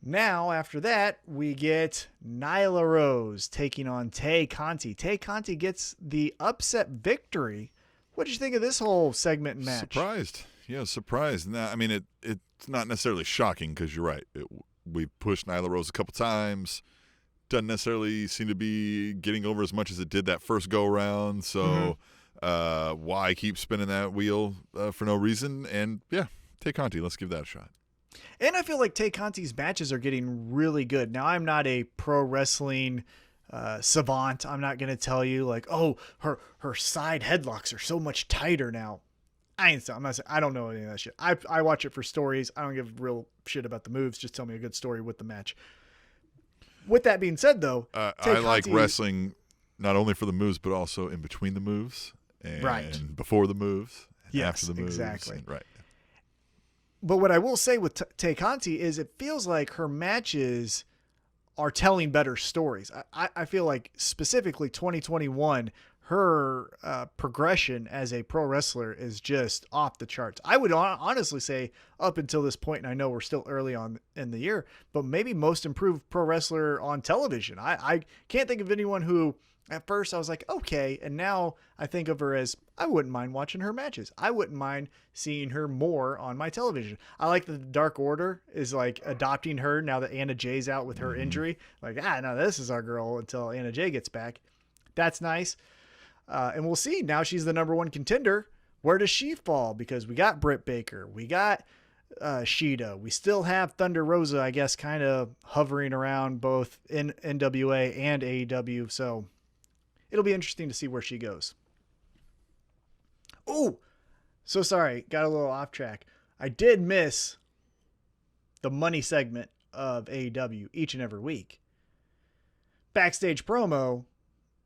Now, after that, we get Nyla Rose taking on Tay Conti. Tay Conti gets the upset victory. What did you think of this whole segment and match? Surprised. Yeah, surprised. Now, I mean, it's not necessarily shocking because you're right. It we pushed Nyla Rose a couple times. Doesn't necessarily seem to be getting over as much as it did that first go-around. So why keep spinning that wheel for no reason? And, yeah, Tay Conti, let's give that a shot. And I feel like Tay Conti's matches are getting really good. Now, I'm not a pro wrestling savant. I'm not going to tell you, like, oh, her side headlocks are so much tighter now. I'm not saying, I don't know any of that shit. I watch it for stories. I don't give real shit about the moves. Just tell me a good story with the match. With that being said, though, I like wrestling not only for the moves, but also in between the moves and before the moves and after the moves. Exactly. Right. But what I will say with Tay Conti is it feels like her matches are telling better stories. I feel like specifically 2021, her progression as a pro wrestler is just off the charts. I would honestly say up until this point, and I know we're still early on in the year, but maybe most improved pro wrestler on television. I can't think of anyone who at first I was like, okay. And now I think of her as, I wouldn't mind watching her matches. I wouldn't mind seeing her more on my television. I like that the Dark Order is like adopting her now that Anna Jay's out with her injury. Like, no, this is our girl until Anna Jay gets back. That's nice. And we'll see. Now she's the number one contender. Where does she fall? Because we got Britt Baker. We got Shida. We still have Thunder Rosa, I guess, kind of hovering around both in NWA and AEW. So it'll be interesting to see where she goes. Oh, so sorry. Got a little off track. I did miss the money segment of AEW each and every week. Backstage promo.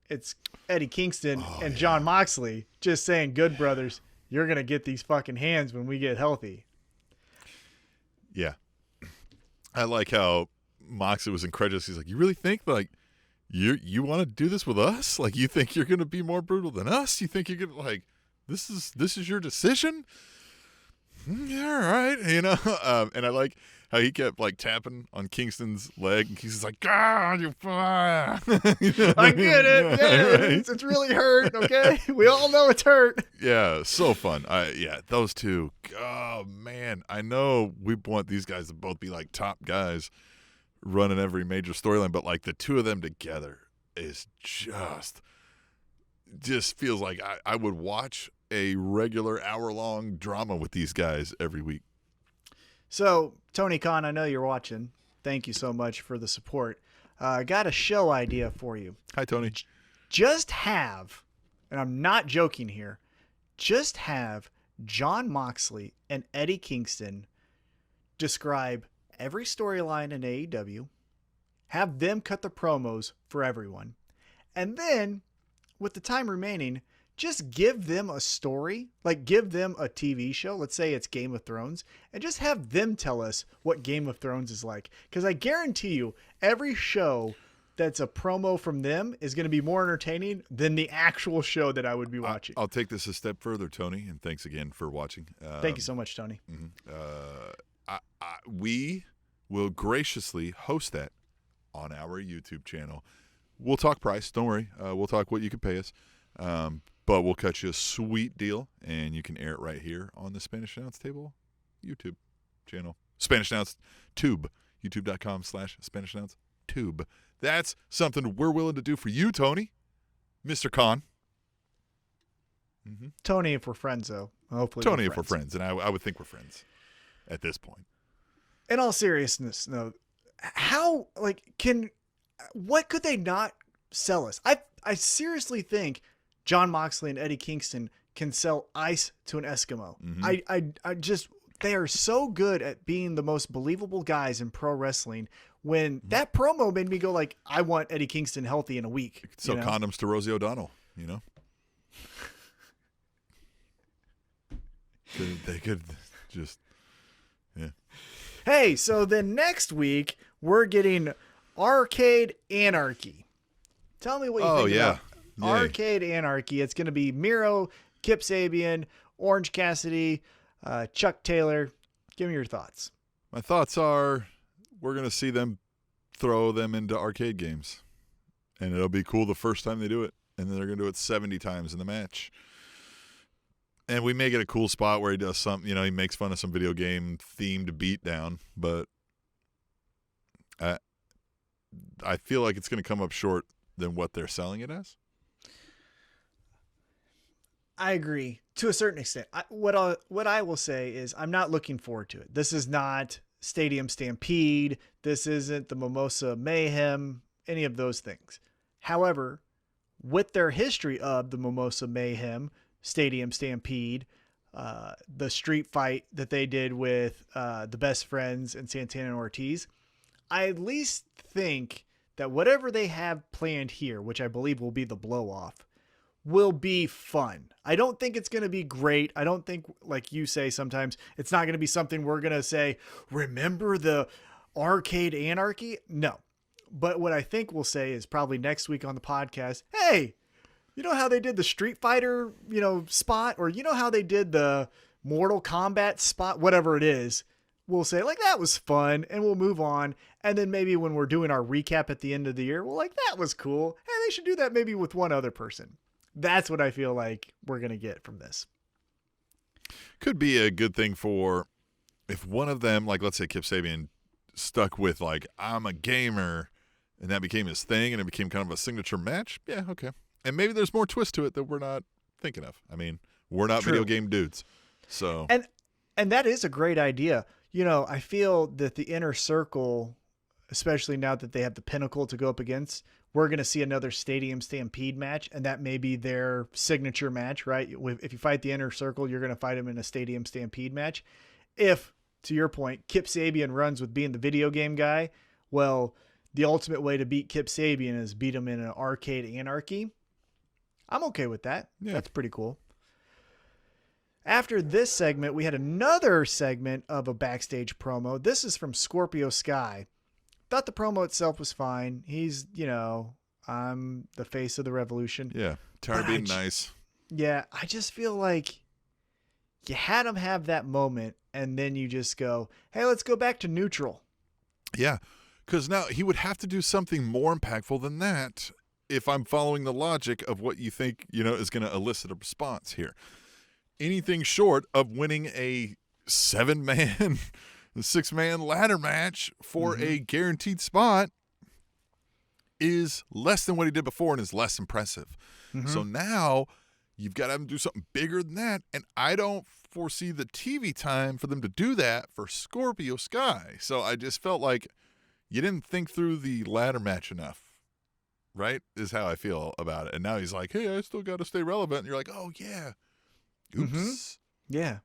It's Eddie Kingston and Jon Moxley just saying, good brothers, you're going to get these fucking hands when we get healthy. Yeah. I like how Moxley was incredulous. He's like, you really think like you want to do this with us? Like, you think you're going to be more brutal than us? You think you're going to like, this is your decision? Yeah, all right. You know? And I like how he kept like tapping on Kingston's leg, and Kingston's like, God, you fire. I get it. Yeah, right? It's really hurt. Okay, we all know it's hurt. Yeah, so fun. Those two. Oh man, I know we want these guys to both be like top guys running every major storyline, but like the two of them together is just feels like I would watch a regular hour-long drama with these guys every week. So, Tony Khan, I know you're watching. Thank you so much for the support. I got a show idea for you. Hi, Tony. Just have, and I'm not joking here, just have Jon Moxley and Eddie Kingston describe every storyline in AEW, have them cut the promos for everyone, and then, with the time remaining, just give them a story, like give them a TV show. Let's say it's Game of Thrones, and just have them tell us what Game of Thrones is like. Because I guarantee you, every show that's a promo from them is going to be more entertaining than the actual show that I would be watching. I'll take this a step further, Tony, and thanks again for watching. Thank you so much, Tony. We will graciously host that on our YouTube channel. We'll talk price. Don't worry. We'll talk what you can pay us. But we'll cut you a sweet deal, and you can air it right here on the Spanish Announce Table YouTube channel. Spanish Announce Tube. YouTube.com/Spanish Announce Tube. That's something we're willing to do for you, Tony. Mr. Khan. Mm-hmm. Tony, if we're friends, though. Hopefully Tony, if we're friends. And I would think we're friends at this point. In all seriousness, though, how, what could they not sell us? I seriously think Jon Moxley and Eddie Kingston can sell ice to an Eskimo. Mm-hmm. I just, they are so good at being the most believable guys in pro wrestling. When that promo made me go like, I want Eddie Kingston healthy in a week. You could sell condoms to Rosie O'Donnell, you know? They could just, yeah. Hey, so then next week we're getting Arcade Anarchy. Tell me what you think about Arcade Anarchy. It's going to be Miro, Kip Sabian, Orange Cassidy, Chuck Taylor. Give me your thoughts. My thoughts are we're going to see them throw them into arcade games. And it'll be cool the first time they do it. And then they're going to do it 70 times in the match. And we may get a cool spot where he does something, he makes fun of some video game themed beatdown. But I feel like it's going to come up short than what they're selling it as. I agree to a certain extent. What I will say is I'm not looking forward to it. This is not Stadium Stampede. This isn't the Mimosa Mayhem, any of those things. However, with their history of the Mimosa Mayhem, Stadium Stampede, the street fight that they did with the Best Friends and Santana and Ortiz, I at least think that whatever they have planned here, which I believe will be the blow-off, will be fun. I don't think it's going to be great. I don't think, like you say sometimes, it's not going to be something we're going to say, remember the arcade Anarchy? No. But what I think we'll say is probably next week on the podcast, hey, you know how they did the Street Fighter, spot? Or you know how they did the Mortal Kombat spot? Whatever it is. We'll say, like, that was fun, and we'll move on. And then maybe when we're doing our recap at the end of the year, we're like, that was cool. Hey, they should do that maybe with one other person. That's what I feel like we're going to get from this. Could be a good thing for if one of them, like let's say Kip Sabian, stuck with like, I'm a gamer, and that became his thing, and it became kind of a signature match. Yeah, okay. And maybe there's more twist to it that we're not thinking of. I mean, we're not video game dudes. So And that is a great idea. I feel that the Inner Circle, especially now that they have the Pinnacle to go up against, we're going to see another Stadium Stampede match, and that may be their signature match, right? If you fight the Inner Circle, you're going to fight them in a Stadium Stampede match. If, to your point, Kip Sabian runs with being the video game guy, well, the ultimate way to beat Kip Sabian is beat him in an arcade Anarchy. I'm okay with that. Yeah. That's pretty cool. After this segment, we had another segment of a backstage promo. This is from Scorpio Sky. Thought the promo itself was fine. He's, I'm the face of the revolution. Yeah. Tired of being nice. Yeah. I just feel like you had him have that moment and then you just go, hey, let's go back to neutral. Yeah. Because now he would have to do something more impactful than that if I'm following the logic of what you think, is going to elicit a response here. Anything short of winning a 7-man, 6-man ladder match for a guaranteed spot is less than what he did before and is less impressive. So now you've got to have him do something bigger than that. And I don't foresee the TV time for them to do that for Scorpio Sky. So I just felt like you didn't think through the ladder match enough, right? Is how I feel about it. And now he's like, hey, I still got to stay relevant. And you're like, oh, yeah. Oops. Yeah.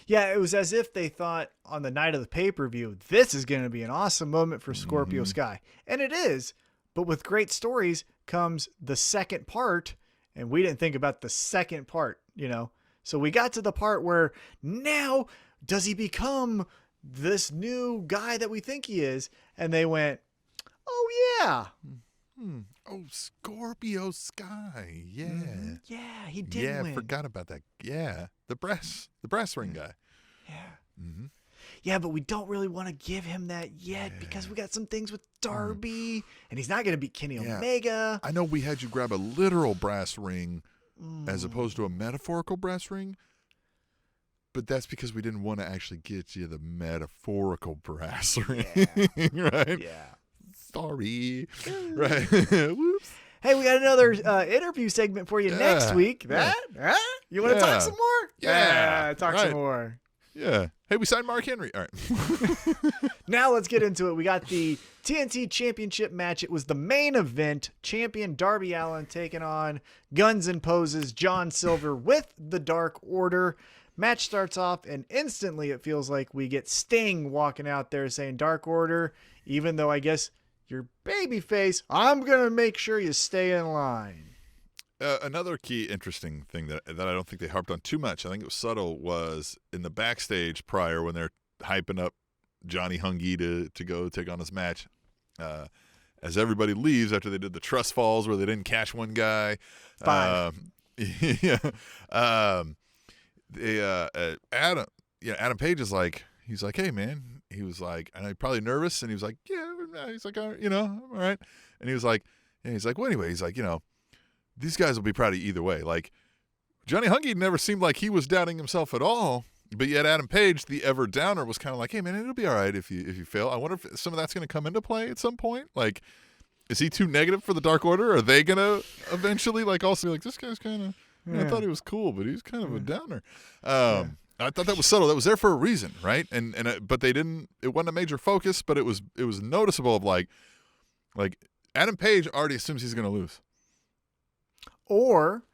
Yeah, it was as if they thought on the night of the pay-per-view, this is going to be an awesome moment for Scorpio Sky. And it is. But with great stories comes the second part. And we didn't think about the second part, So we got to the part where now does he become this new guy that we think he is? And they went, oh, yeah. Oh, Scorpio Sky. Yeah. Yeah, he did win. Yeah, forgot about that. Yeah. The brass ring guy. Yeah. Yeah, but we don't really want to give him that yet because we got some things with Darby and he's not going to beat Kenny Omega. I know we had you grab a literal brass ring as opposed to a metaphorical brass ring, but that's because we didn't want to actually get you the metaphorical brass ring, right? Yeah. Sorry. Right. Whoops. Hey, we got another interview segment for you next week. You want to talk some more? Yeah. Talk some more. Yeah. Hey, we signed Mark Henry. All right. Now let's get into it. We got the TNT Championship match. It was the main event. Champion Darby Allin taking on Guns N' Poses, John Silver with the Dark Order. Match starts off and instantly it feels like we get Sting walking out there saying Dark Order, even though I guess your babyface, I'm going to make sure you stay in line. Another key interesting thing that I don't think they harped on too much, I think it was subtle, was in the backstage prior when they're hyping up Johnny Hungy to go take on his match. As everybody leaves after they did the trust falls where they didn't catch one guy. Five. Adam Page is like, he's like, hey man, he was like, and I'm probably nervous, and he was like, yeah, he's like, all right, and he was like, well, anyway, he's like, these guys will be proud of you either way. Like, Johnny Hungy never seemed like he was doubting himself at all But yet Adam Page, the ever downer, was kind of like, hey man, it'll be all right if you fail. I wonder if some of that's going to come into play at some point. Like, is he too negative for the Dark Order? Are they going to eventually like also be like, this guy's kind of, I thought he was cool, but he's kind of a downer. I thought that was subtle. That was there for a reason, right? But they didn't. It wasn't a major focus, but it was noticeable of like Adam Page already assumes he's going to lose. Or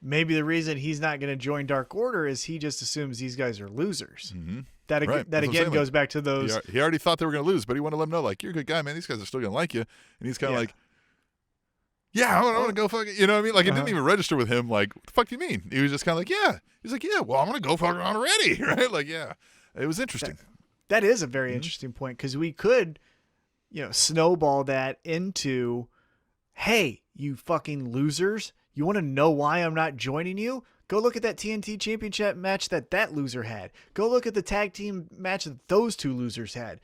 maybe the reason he's not going to join Dark Order is he just assumes these guys are losers. Mm-hmm. That again goes back to those. He already thought they were going to lose, but he wanted to let them know, like, you're a good guy, man. These guys are still going to like you. And he's kind of like, yeah, I want to go fuck it. You know what I mean? Like, it didn't even register with him. Like, what the fuck do you mean? He was just kind of like, yeah. He's like, yeah, well, I'm going to go fuck around already. Right? Like, yeah. It was interesting. That is a very interesting point, because we could, snowball that into, hey, you fucking losers. You want to know why I'm not joining you? Go look at that TNT Championship match that loser had. Go look at the tag team match that those two losers had.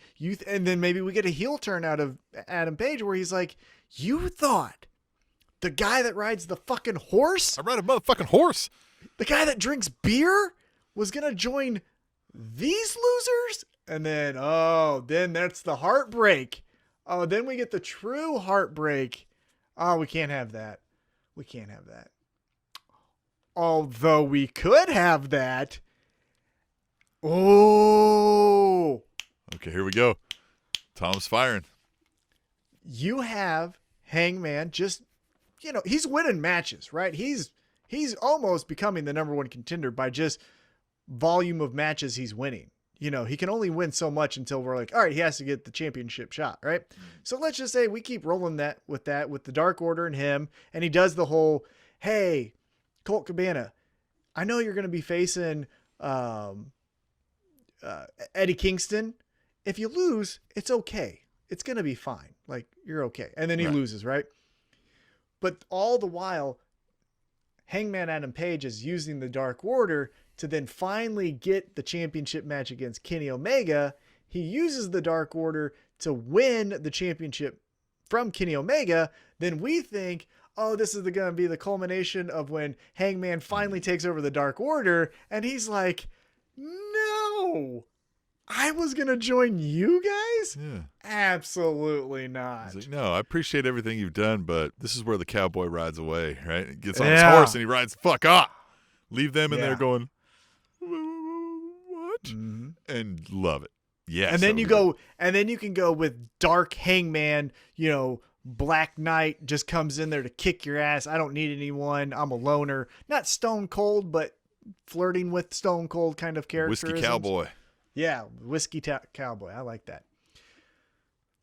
And then maybe we get a heel turn out of Adam Page where he's like, you thought the guy that rides the fucking horse? I ride a motherfucking horse. The guy that drinks beer was going to join these losers? And then that's the heartbreak. Oh, then we get the true heartbreak. Oh, we can't have that. We can't have that. Although we could have that. Oh. Okay, here we go. Tom's firing. You have Hangman just, he's winning matches, right? He's almost becoming the number one contender by just volume of matches he's winning. He can only win so much until we're like, all right, he has to get the championship shot, right? So let's just say we keep rolling with the Dark Order and him, and he does the whole, hey, Colt Cabana, I know you're going to be facing Eddie Kingston. If you lose, it's okay. It's going to be fine. Like, you're okay. And then he loses, right? But all the while, Hangman Adam Page is using the Dark Order to then finally get the championship match against Kenny Omega. He uses the Dark Order to win the championship from Kenny Omega. Then we think, oh, this is going to be the culmination of when Hangman finally takes over the Dark Order. And he's like, no, I was going to join you guys? Yeah. Absolutely not. He's like, no, I appreciate everything you've done, but this is where the cowboy rides away, right? He gets on his horse and he rides the fuck up. Leave them in there going, what? Mm-hmm. And love it. Yes. And then you can go with Dark Hangman, Black Knight just comes in there to kick your ass. I don't need anyone. I'm a loner. Not Stone Cold, but flirting with Stone Cold kind of character. Whiskey Cowboy. Yeah, Whiskey Cowboy. I like that.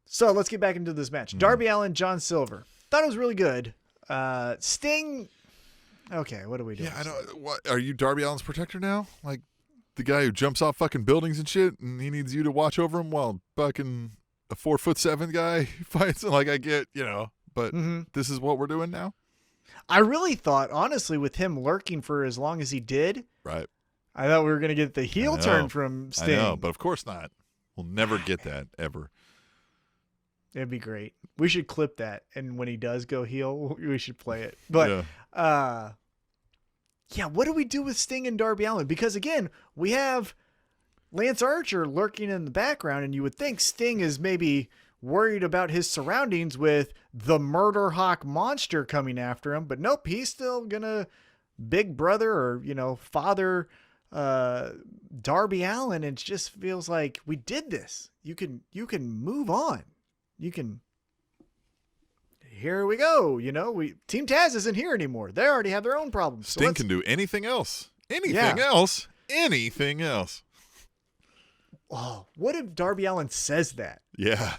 So let's get back into this match. Darby Allin, John Silver. Thought it was really good. Sting. Okay, what are we doing? Yeah, I don't. What are you, Darby Allin's protector now? Like the guy who jumps off fucking buildings and shit, and he needs you to watch over him while fucking a 4'7" guy fights. Like, I get, but this is what we're doing now. I really thought, honestly, with him lurking for as long as he did, right? I thought we were going to get the heel turn from Sting. I know, but of course not. We'll never get that ever. It'd be great. We should clip that, and when he does go heel, we should play it. But what do we do with Sting and Darby Allin? Because again, we have Lance Archer lurking in the background, and you would think Sting is maybe worried about his surroundings with the Murder Hawk monster coming after him, but nope, he's still gonna big brother or father Darby Allin, and it just feels like we did this. You can move on. You can. Here we go. Team Taz isn't here anymore. They already have their own problems. Sting can do anything else. Anything else. Oh, what if Darby Allin says that? Yeah.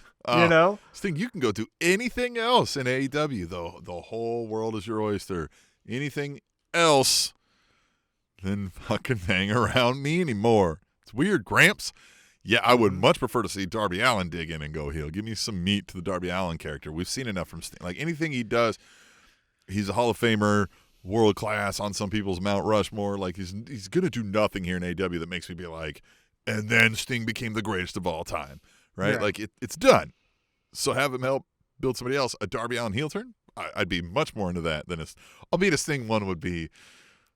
Sting, you can go do anything else in AEW, though. The whole world is your oyster. Anything else than fucking hang around me anymore. It's weird, Gramps. Yeah, I would much prefer to see Darby Allin dig in and go heel. Give me some meat to the Darby Allin character. We've seen enough from Sting. Like, anything he does, he's a Hall of Famer, world class, on some people's Mount Rushmore. Like, he's going to do nothing here in AEW that makes me be like, and then Sting became the greatest of all time, right? Like, it's done. So have him help build somebody else. A Darby Allin heel turn? I'd be much more into that than albeit a Sting one would be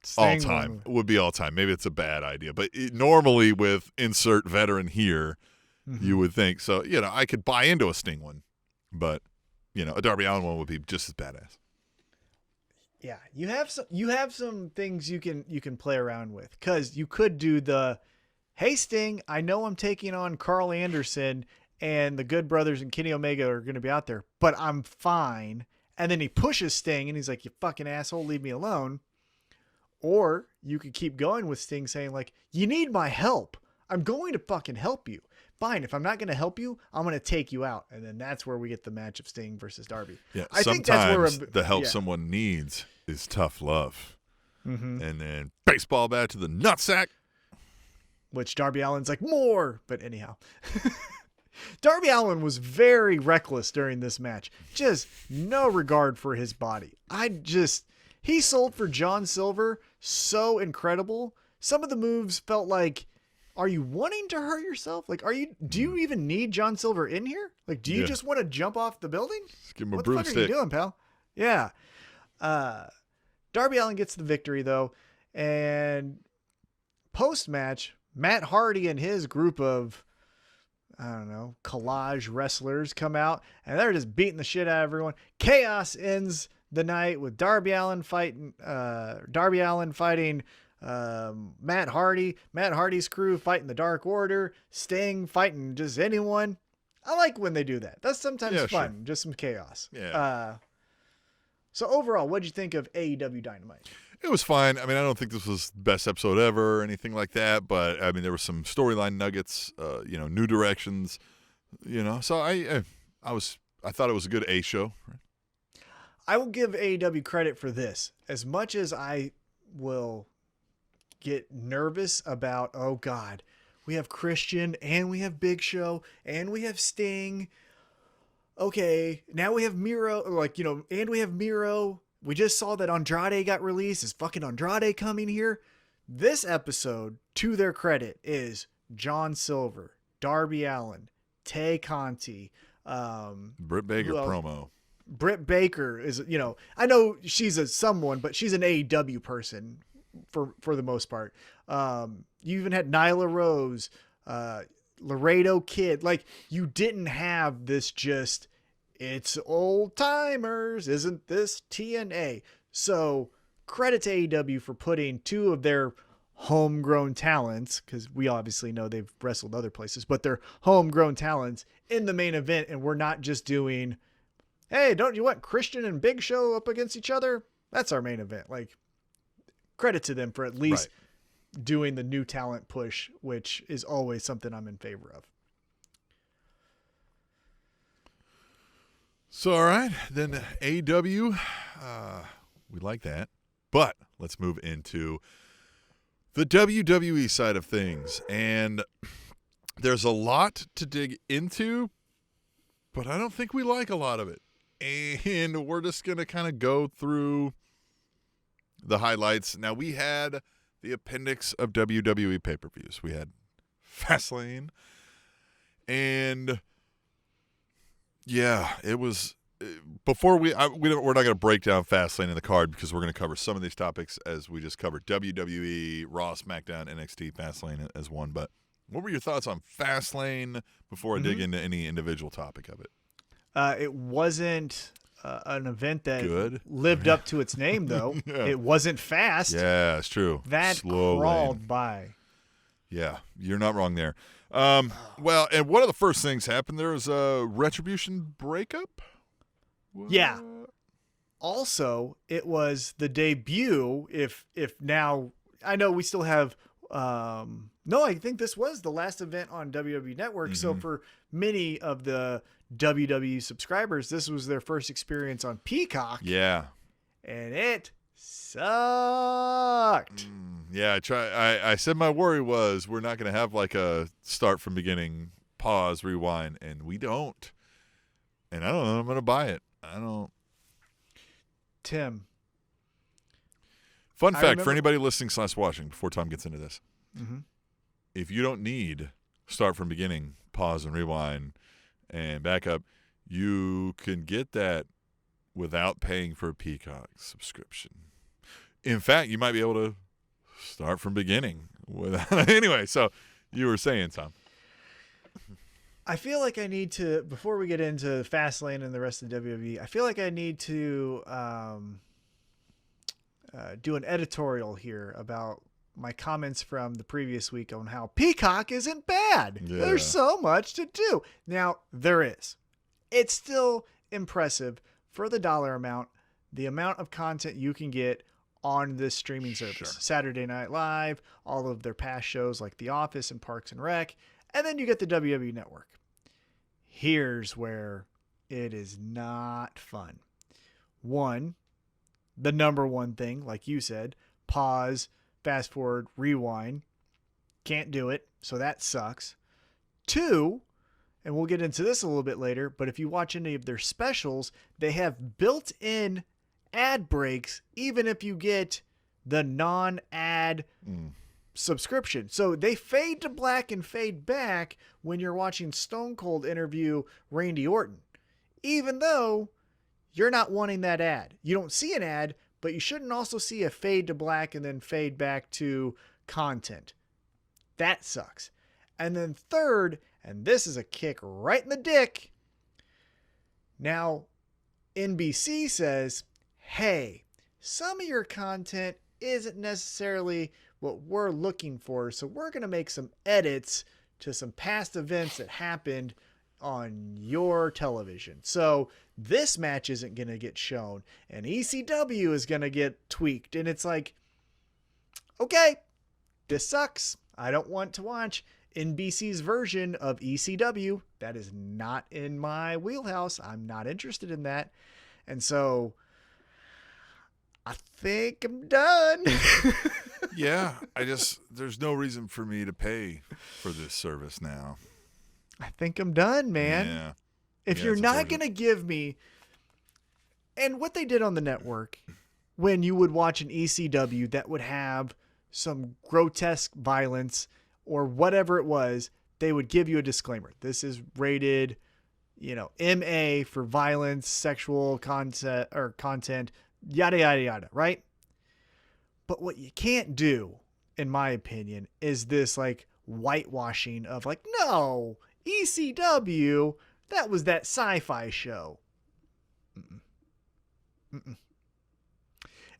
Sting all-time. Would be all-time. Maybe it's a bad idea. But normally with insert veteran here, you would think. So, I could buy into a Sting one. But, a Darby Allin one would be just as badass. Yeah, you have some things you can play around with, because you could do the, hey Sting, I know I'm taking on Carl Anderson and the Good Brothers and Kenny Omega are going to be out there, but I'm fine. And then he pushes Sting and he's like, you fucking asshole, leave me alone. Or you could keep going with Sting saying like, you need my help. I'm going to fucking help you. Fine, if I'm not going to help you, I'm going to take you out. And then that's where we get the match of Sting versus Darby. Yeah, I sometimes think that's where the help someone needs is tough love. And then baseball bat to the nutsack. Which Darby Allin's like, more. But anyhow. Darby Allin was very reckless during this match. Just no regard for his body. He sold for John Silver so incredible. Some of the moves felt like, are you wanting to hurt yourself? Like, do you even need John Silver in here? Like, do you just want to jump off the building? Just give him a what the fuck are you doing, pal? Yeah. Darby Allin gets the victory though. And post-match, Matt Hardy and his group of, collage wrestlers come out and they're just beating the shit out of everyone. Chaos ends the night with Darby Allin fighting Matt Hardy, Matt Hardy's crew fighting the Dark Order, Sting fighting just anyone. I like when they do that. That's sometimes fun. Sure. Just some chaos. Yeah. So overall, what'd you think of AEW Dynamite? It was fine. I mean, I don't think this was the best episode ever or anything like that, but I mean, there were some storyline nuggets, new directions, so I thought it was a good A show. Right? I will give AEW credit for this. As much as I will get nervous about, oh God, we have Christian and we have Big Show and we have Sting. Okay, now we have Miro, and we have Miro. We just saw that Andrade got released. Is fucking Andrade coming here? This episode, to their credit, is John Silver, Darby Allin, Tay Conti, Britt Baker promo. Britt Baker is, I know she's someone, but she's an AEW person for the most part. You even had Nyla Rose, Laredo Kid. Like, you didn't have this just, it's old timers, isn't this TNA? So credit to AEW for putting two of their homegrown talents, because we obviously know they've wrestled other places, but they're homegrown talents in the main event. And we're not just doing, hey, don't you want Christian and Big Show up against each other? That's our main event. Like, credit to them for at least doing the new talent push, which is always something I'm in favor of. So, all right, then AEW, we like that. But let's move into the WWE side of things. And there's a lot to dig into, but I don't think we like a lot of it. And we're just going to kind of go through the highlights. Now, we had the appendix of WWE pay-per-views. We had Fastlane, and yeah, it was before we're not going to break down Fastlane in the card, because we're going to cover some of these topics as we just covered WWE, Raw, SmackDown, NXT, Fastlane as one. But what were your thoughts on Fastlane before I dig into any individual topic of it? It wasn't an event that lived up to its name, though. Yeah. It wasn't fast. Yeah, it's true. That slow crawled lane. by. Yeah, you're not wrong there. Well, and one of the first things happened, there was a Retribution breakup. What? Yeah. Also, it was the debut. If now, I know we still have. No, I think this was the last event on WWE Network. So for many of the WWE subscribers, this was their first experience on Peacock. Yeah. And it sucked. Yeah, I said my worry was we're not going to have like a start from beginning, pause, rewind, and we don't. And I don't know, I'm going to buy it. I don't. Tim. Fun fact for anybody listening / watching before Tom gets into this. Mm-hmm. If you don't need start from beginning, pause and rewind and back up, you can get that without paying for a Peacock subscription. In fact, you might be able to start from beginning. Anyway, so you were saying, Tom. I feel like I need to, before we get into Fastlane and the rest of the WWE, I feel like I need to do an editorial here about my comments from the previous week on how Peacock isn't bad. Yeah. There's so much to do. Now, there is. It's still impressive for the dollar amount, the amount of content you can get on this streaming service. Sure. Saturday Night Live, all of their past shows like The Office and Parks and Rec, and then you get the WWE Network. Here's where it is not fun. One, the number one thing, like you said, pause, fast forward, rewind. Can't do it, so that sucks. Two, and we'll get into this a little bit later, but if you watch any of their specials, they have built-in ad breaks, even if you get the non-ad subscription. So they fade to black and fade back when you're watching Stonecold interview Randy Orton, even though you're not wanting that ad. You don't see an ad, but you shouldn't also see a fade to black and then fade back to content. That sucks. And then third, and this is a kick right in the dick. Now, NBC says, hey, some of your content isn't necessarily what we're looking for, so we're going to make some edits to some past events that happened on your television. So this match isn't going to get shown, and ECW is going to get tweaked. And it's like, okay, this sucks. I don't want to watch NBC's version of ECW. That is not in my wheelhouse. I'm not interested in that. And so I think I'm done. Yeah, there's no reason for me to pay for this service now. I think I'm done, man. Yeah. If you're not going to give me, and what they did on the network, when you would watch an ECW that would have some grotesque violence or whatever it was, they would give you a disclaimer. This is rated, MA for violence, sexual content, yada, yada, yada, right? But what you can't do, in my opinion, is this like whitewashing of like, no, ECW, that was that sci-fi show. Mm-mm.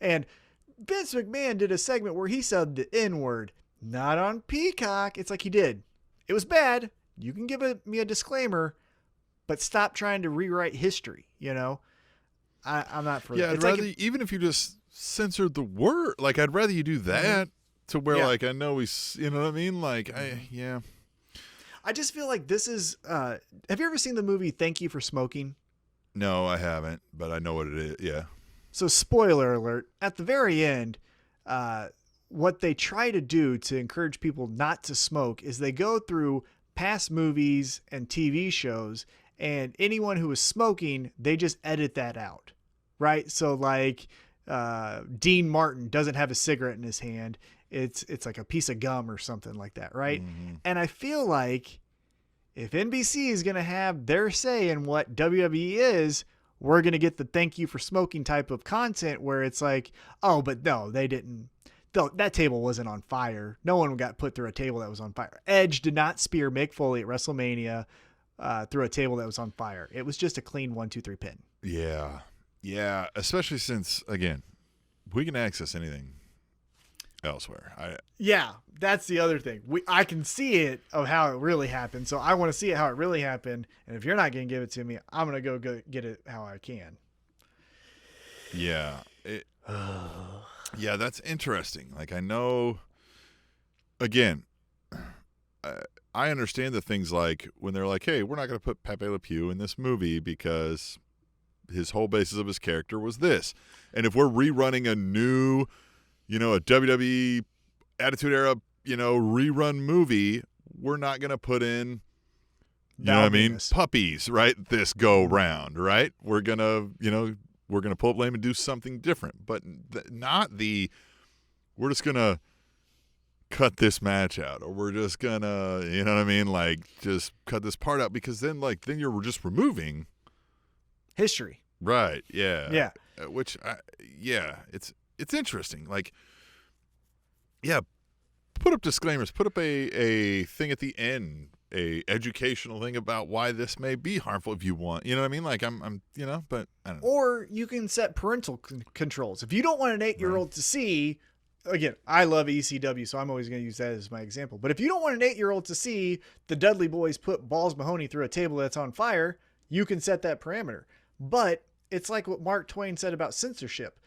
And Vince McMahon did a segment where he said the N-word, not on Peacock. It's like he did. It was bad. You can give me a disclaimer, but stop trying to rewrite history, I'm not for that. Yeah, I'd rather, even if you just censored the word, like, I'd rather you do that to where, like, I know you know what I mean? Like, I just feel like this is, have you ever seen the movie Thank You for Smoking? No, I haven't, but I know what it is. Yeah. So spoiler alert, at the very end, what they try to do to encourage people not to smoke is they go through past movies and TV shows, and anyone who is smoking, they just edit that out, right? So like Dean Martin doesn't have a cigarette in his hand. It's like a piece of gum or something like that, right? Mm-hmm. And I feel like if NBC is going to have their say in what WWE is, we're going to get the thank you for smoking type of content where it's like, oh, but no, they didn't. That table wasn't on fire. No one got put through a table that was on fire. Edge did not spear Mick Foley at WrestleMania through a table that was on fire. It was just a clean 1-2-3 pin. Yeah. Yeah. Especially since, again, we can access anything elsewhere. Yeah, that's the other thing. I can see it of how it really happened. So I want to see it how it really happened. And if you're not going to give it to me, I'm going to go get it how I can. Yeah. Yeah, that's interesting. Like, I know, again, I understand the things like when they're like, hey, we're not going to put Pepe Le Pew in this movie because his whole basis of his character was this. And if we're rerunning a new, a WWE Attitude Era, rerun movie, we're not going to put in, puppies, right? This go round, right? We're going to, we're going to pull up lame and do something different, but not we're just going to cut this match out, or we're just going to, like, just cut this part out, because then you're just removing history. Right. Yeah. Yeah. Which, it's it's interesting. Like, yeah, put up disclaimers. Put up a thing at the end, a educational thing about why this may be harmful if you want. You know what I mean? Like, I'm but I don't know. Or you can set parental controls. If you don't want an 8-year-old to see, again, I love ECW, so I'm always going to use that as my example. But if you don't want an 8-year-old to see the Dudley Boys put Balls Mahoney through a table that's on fire, you can set that parameter. But it's like what Mark Twain said about censorship.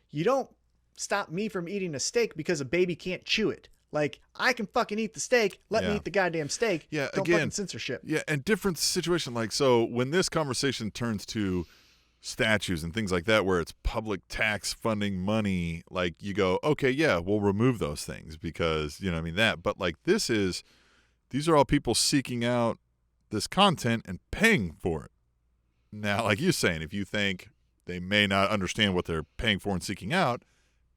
You don't stop me from eating a steak because a baby can't chew it. Like, I can fucking eat the steak. Let me eat the goddamn steak. Yeah, don't again, fucking censorship. Yeah, and different situation. Like, so when this conversation turns to statues and things like that, where it's public tax funding money, like, you go, okay, yeah, we'll remove those things because, you know what I mean, that. But, like, these are all people seeking out this content and paying for it. Now, like you're saying, if you think they may not understand what they're paying for and seeking out,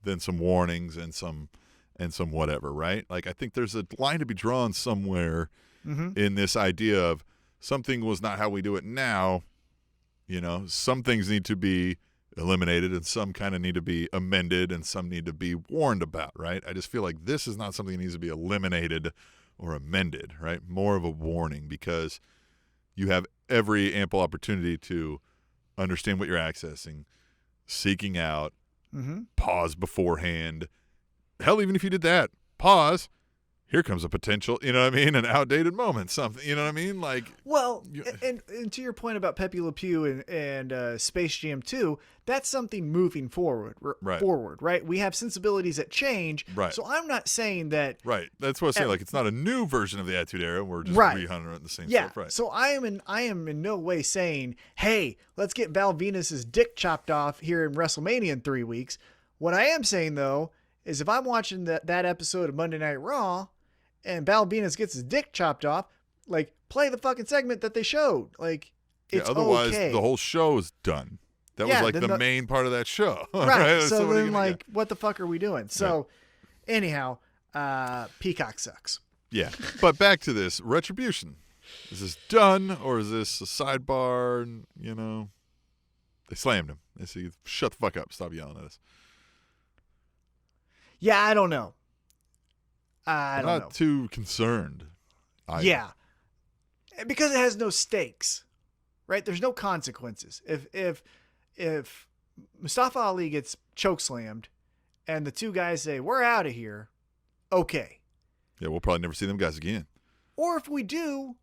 then some warnings and some whatever, right? Like, I think there's a line to be drawn somewhere in this idea of something was not how we do it now. You know, some things need to be eliminated and some kind of need to be amended and some need to be warned about, right? I just feel like this is not something that needs to be eliminated or amended, right? More of a warning, because you have every ample opportunity to understand what you're accessing, seeking out, pause beforehand. Hell, even if you did that, pause. Here comes a potential, you know what I mean, an outdated moment, something, you know what I mean? Like, well, and to your point about Pepe Le Pew and Space Jam 2, that's something moving forward, right? We have sensibilities that change, right? So I'm not saying that, right? That's what I'm saying. Like, it's not a new version of the Attitude Era. We're just rehunting the same stuff, right? So I am in no way saying, hey, let's get Val Venus's dick chopped off here in WrestleMania in 3 weeks. What I am saying though is, if I'm watching that episode of Monday Night Raw, and Val Venus gets his dick chopped off, like, play the fucking segment that they showed. Like, it's otherwise okay. The whole show is done. That was like the main part of that show. Right. So then, like, what the fuck are we doing? So, anyhow, Peacock sucks. Yeah. But back to this. Retribution. Is this done, or is this a sidebar? You know, they slammed him. They said, shut the fuck up. Stop yelling at us. Yeah, I don't know. I'm not too concerned. Yeah. Because it has no stakes, right? There's no consequences. If Mustafa Ali gets chokeslammed and the two guys say, we're out of here, okay. Yeah, we'll probably never see them guys again. Or if we do,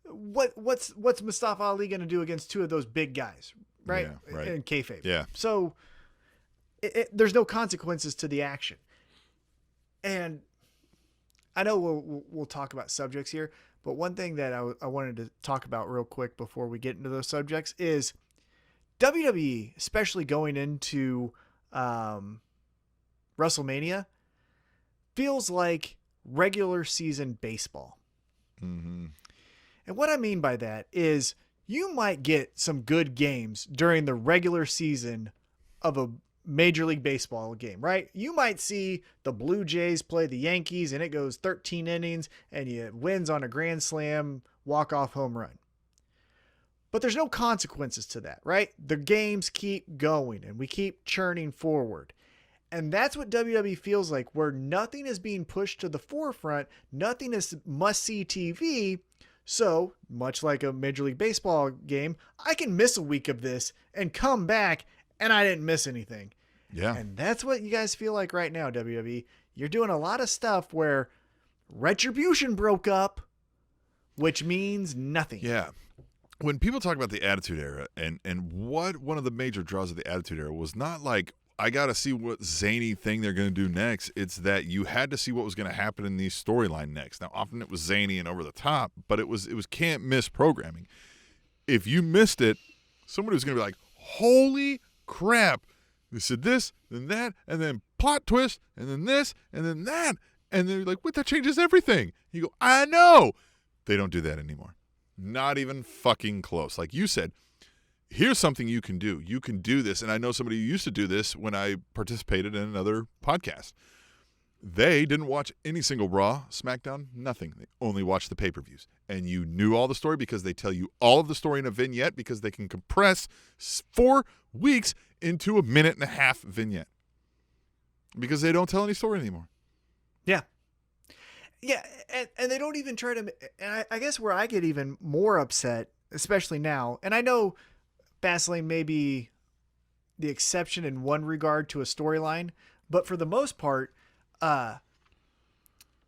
what's Mustafa Ali going to do against two of those big guys, right? Yeah, right. In kayfabe. Yeah. So there's no consequences to the action. And I know we'll talk about subjects here, but one thing that I wanted to talk about real quick before we get into those subjects is WWE, especially going into WrestleMania, feels like regular season baseball. Mm-hmm. And what I mean by that is, you might get some good games during the regular season of a Major League Baseball game, right? You might see the Blue Jays play the Yankees and it goes 13 innings and it wins on a grand slam walk-off home run. But there's no consequences to that, right? The games keep going and we keep churning forward. And that's what WWE feels like, where nothing is being pushed to the forefront. Nothing is must-see TV. So, much like a Major League Baseball game, I can miss a week of this and come back and I didn't miss anything. Yeah. And that's what you guys feel like right now, WWE. You're doing a lot of stuff where Retribution broke up, which means nothing. Yeah. When people talk about the Attitude Era, and what one of the major draws of the Attitude Era was not like, I got to see what zany thing they're going to do next. It's that you had to see what was going to happen in the storyline next. Now, often it was zany and over the top, but it was can't miss programming. If you missed it, somebody was going to be like, holy crap, they said this, then that, and then plot twist, and then this, and then that. And they're like, what, that changes everything. You go, I know. They don't do that anymore. Not even fucking close. Like you said, here's something you can do. You can do this. And I know somebody who used to do this when I participated in another podcast. They didn't watch any single Raw, Smackdown, nothing. They only watched the pay-per-views. And you knew all the story because they tell you all of the story in a vignette, because they can compress 4 weeks into a 1.5-minute vignette. because they don't tell any story anymore. Yeah. Yeah, and they don't even try to, and I guess where I get even more upset, especially now, and I know Fastlane may be the exception in one regard to a storyline, but for the most part,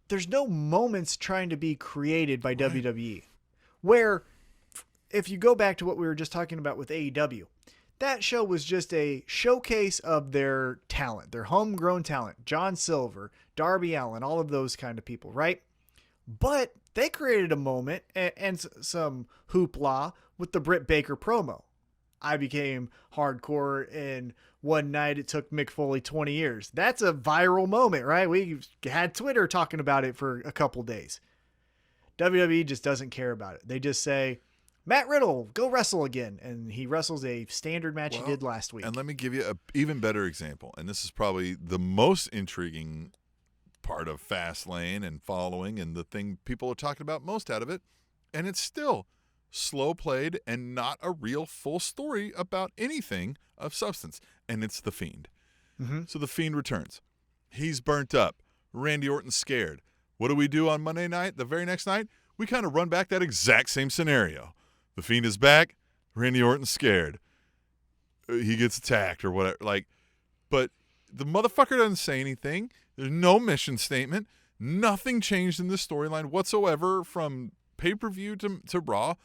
there's no moments trying to be created by WWE. Where, if you go back to what we were just talking about with AEW, that show was just a showcase of their talent, their homegrown talent. John Silver, Darby Allin, all of those kind of people, right? But they created a moment and some hoopla with the Britt Baker promo. I became hardcore in one night. It took Mick Foley 20 years. That's a viral moment, right? We had Twitter talking about it for a couple days. WWE just doesn't care about it. They just say, Matt Riddle, go wrestle again. And he wrestles a standard match he did last week. And let me give you an even better example. And this is probably the most intriguing part of Fastlane and following and the thing people are talking about most out of it. And it's still slow played and not a real full story about anything of substance. And it's The Fiend. Mm-hmm. So The Fiend returns. He's burnt up. Randy Orton's scared. What do we do on Monday night? The very next night, we kind of run back that exact same scenario. The Fiend is back. Randy Orton's scared. He gets attacked or whatever. But the motherfucker doesn't say anything. There's no mission statement. Nothing changed in this storyline whatsoever from pay-per-view to Raw.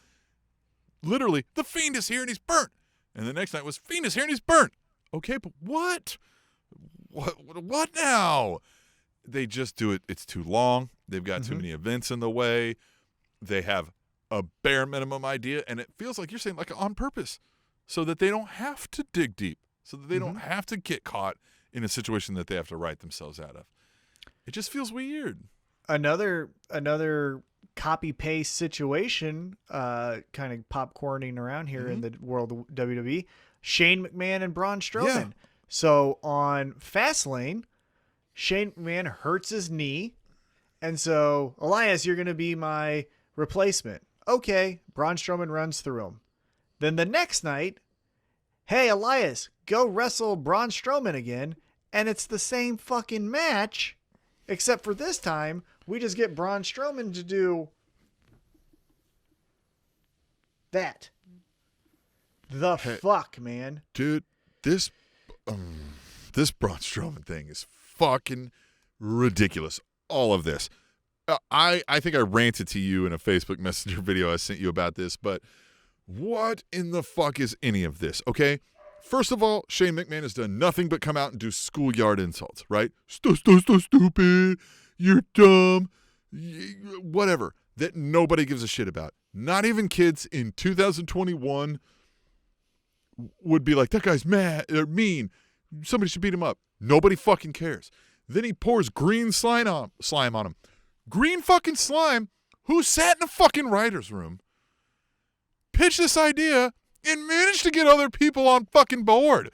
Literally, the Fiend is here and he's burnt. And the next night was Fiend is here and he's burnt. Okay, but what? What now? They just do it. It's too long. They've got too many events in the way. They have a bare minimum idea, and it feels like you're saying like on purpose so that they don't have to dig deep, so that they don't have to get caught in a situation that they have to write themselves out of. It just feels weird. Another copy paste situation, kind of popcorning around here in the world of WWE. Shane McMahon and Braun Strowman. Yeah. So on Fastlane, Shane McMahon hurts his knee, and so Elias, you're going to be my replacement. Okay, Braun Strowman runs through him. Then the next night, hey, Elias, go wrestle Braun Strowman again, and it's the same fucking match, except for this time, we just get Braun Strowman to do that. Fuck, man. Dude, this Braun Strowman thing is fucking ridiculous. All of this. I think I ranted to you in a Facebook Messenger video I sent you about this, but what in the fuck is any of this, okay? First of all, Shane McMahon has done nothing but come out and do schoolyard insults, right? Stupid, you're dumb, whatever, that nobody gives a shit about. Not even kids in 2021 would be like, that guy's mad or mean. Somebody should beat him up. Nobody fucking cares. Then he pours green slime on him. Green fucking slime who sat in a fucking writer's room, pitched this idea, and managed to get other people on fucking board.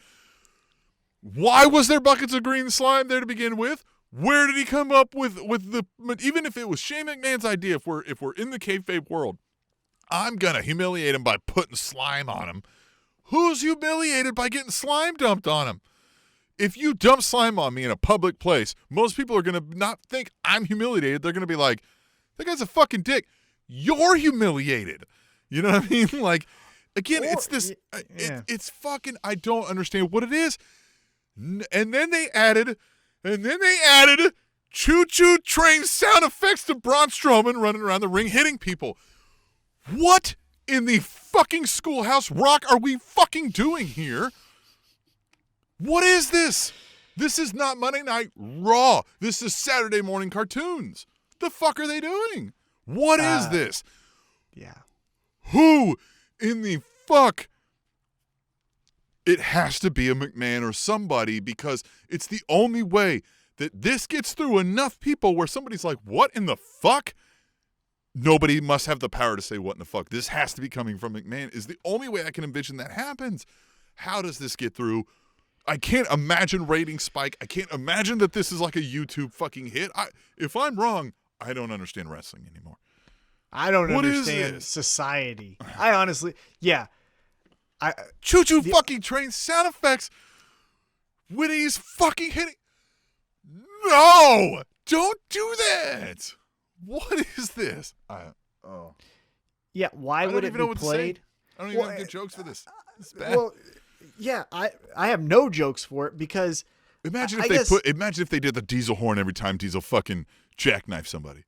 Why was there buckets of green slime there to begin with? Where did he come up with the, even if it was Shane McMahon's idea, if we're in the kayfabe world, I'm going to humiliate him by putting slime on him. Who's humiliated by getting slime dumped on him? If you dump slime on me in a public place, most people are going to not think I'm humiliated. They're going to be like, that guy's a fucking dick. You're humiliated. You know what I mean? Like, again, it's this, it's fucking, I don't understand what it is. And then they added choo-choo train sound effects to Braun Strowman running around the ring hitting people. What in the fucking Schoolhouse Rock are we fucking doing here? What is this? This is not Monday Night Raw. This is Saturday morning cartoons. The fuck are they doing? What is this? Yeah. Who in the fuck? It has to be a McMahon or somebody, because it's the only way that this gets through enough people where somebody's like, what in the fuck? Nobody must have the power to say what in the fuck. This has to be coming from McMahon is the only way I can envision that happens. How does this get through? I can't imagine rating spike. I can't imagine that this is like a YouTube fucking hit. If I'm wrong, I don't understand wrestling anymore. I don't understand society. I honestly, yeah. Choo-choo fucking train sound effects when he's fucking hitting. No! Don't do that! What is this? Yeah, why would it be played? I don't even have good jokes for this. It's bad. Well, yeah, I have no jokes for it because imagine if they did the Diesel horn every time Diesel fucking jackknife somebody.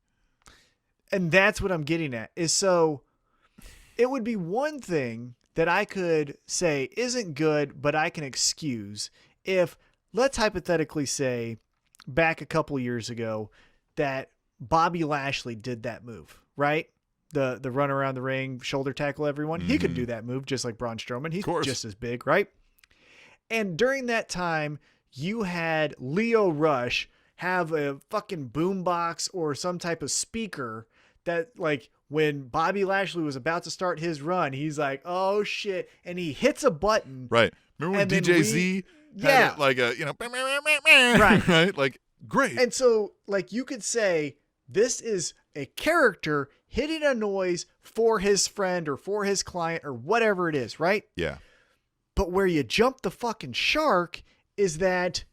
And that's what I'm getting at. Is so it would be one thing that I could say isn't good, but I can excuse if, let's hypothetically say, back a couple years ago, that Bobby Lashley did that move, right? The run around the ring, shoulder tackle everyone. He could do that move just like Braun Strowman. He's just as big, right? And during that time, you had Leo Rush have a fucking boombox or some type of speaker that, like, when Bobby Lashley was about to start his run, he's like, oh shit. And he hits a button. Right. Remember when DJ Z had it like a, right. Right? Like, great. And so, like, you could say this is a character hitting a noise for his friend or for his client or whatever it is, right? Yeah. But where you jump the fucking shark is that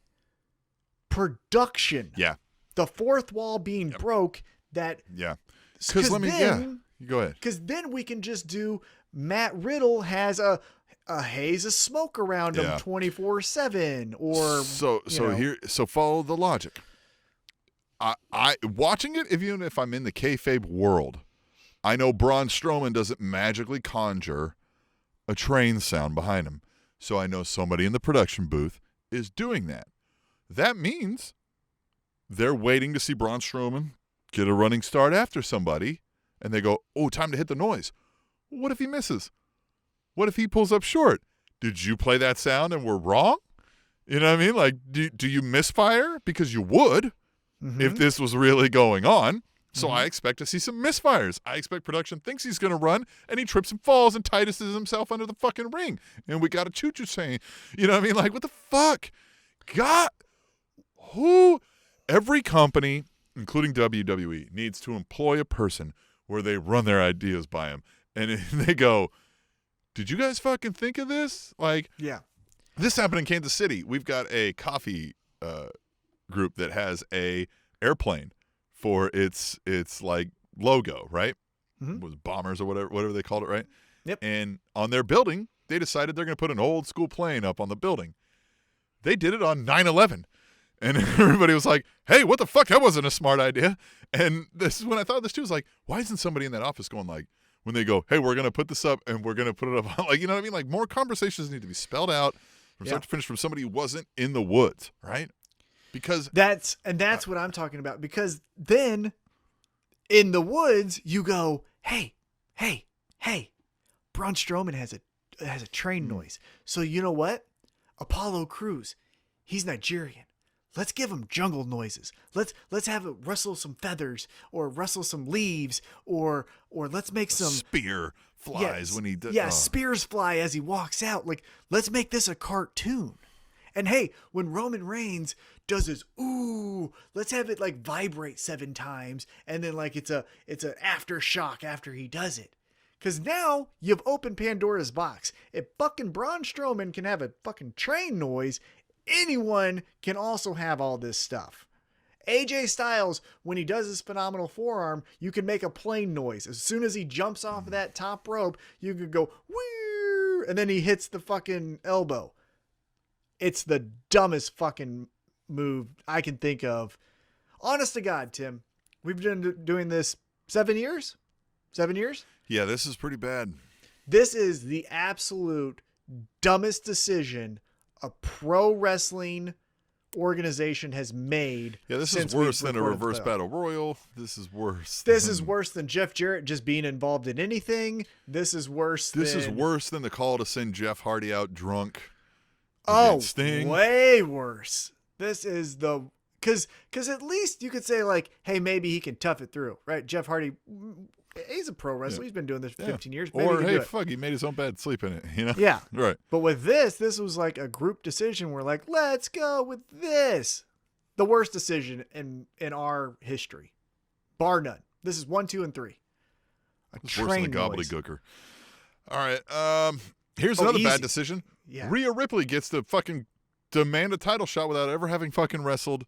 production. Yeah. The fourth wall being broke that. Yeah. Because you go ahead. Because then we can just do Matt Riddle has a haze of smoke around him 24/7 or so follow the logic. I watching it, even if I'm in the kayfabe world, I know Braun Strowman doesn't magically conjure a train sound behind him. So I know somebody in the production booth is doing that. That means they're waiting to see Braun Strowman get a running start after somebody, and they go, oh, time to hit the noise. What if he misses? What if he pulls up short? Did you play that sound and we're wrong? You know what I mean? Like, do you misfire? Because you would if this was really going on. So I expect to see some misfires. I expect production thinks he's going to run, and he trips and falls and Tituses himself under the fucking ring. And we got a choo-choo saying, you know what I mean? Like, what the fuck? God, every company, including WWE, needs to employ a person where they run their ideas by him. And they go, did you guys fucking think of this? Like, yeah. This happened in Kansas City. We've got a coffee group that has a airplane for its like logo, right? It was bombers or whatever they called it, right? Yep. And on their building, they decided they're going to put an old school plane up on the building. They did it on 9/11. And everybody was like, hey, what the fuck? That wasn't a smart idea. And this is when I thought of this too. Is like, why isn't somebody in that office going like, when they go, hey, we're going to put this up and we're going to put it up. Like, you know what I mean? Like, more conversations need to be spelled out from start to finish from somebody who wasn't in the woods, right? Because that's what I'm talking about. Because then in the woods, you go, hey, Braun Strowman has a train noise. So you know what? Apollo Crews, he's Nigerian. Let's give him jungle noises. Let's have it rustle some feathers or rustle some leaves or let's make some spear flies when he does. Yeah, spears fly as he walks out. Like, let's make this a cartoon. And hey, when Roman Reigns does his ooh, let's have it like vibrate 7 times, and then like it's an aftershock after he does it. Because now you've opened Pandora's box. If fucking Braun Strowman can have a fucking train noise, anyone can also have all this stuff. AJ Styles, when he does his phenomenal forearm, you can make a plane noise. As soon as he jumps off of that top rope, you could go woo, and then he hits the fucking elbow. It's the dumbest fucking move I can think of. Honest to God, Tim, we've been doing this 7 years? 7 years? Yeah, this is pretty bad. This is the absolute dumbest decision a pro wrestling organization has made. Yeah, this is worse than a reverse battle royal. This is worse. This is worse than Jeff Jarrett just being involved in anything. This is worse than the call to send Jeff Hardy out drunk. Oh, Sting. Way worse. This is because at least you could say like, hey, maybe he can tough it through, right? Jeff Hardy, he's a pro wrestler. Yeah. He's been doing this for 15 years. Maybe or hey, fuck, he made his own bed, sleep in it. You know? Yeah, right. But with this was like a group decision. We're like, let's go with this. The worst decision in our history, bar none. This is 1, 2, and 3. It's worse than a gobbledygooker. All right. Here's another bad decision. Yeah. Rhea Ripley gets to fucking demand a title shot without ever having fucking wrestled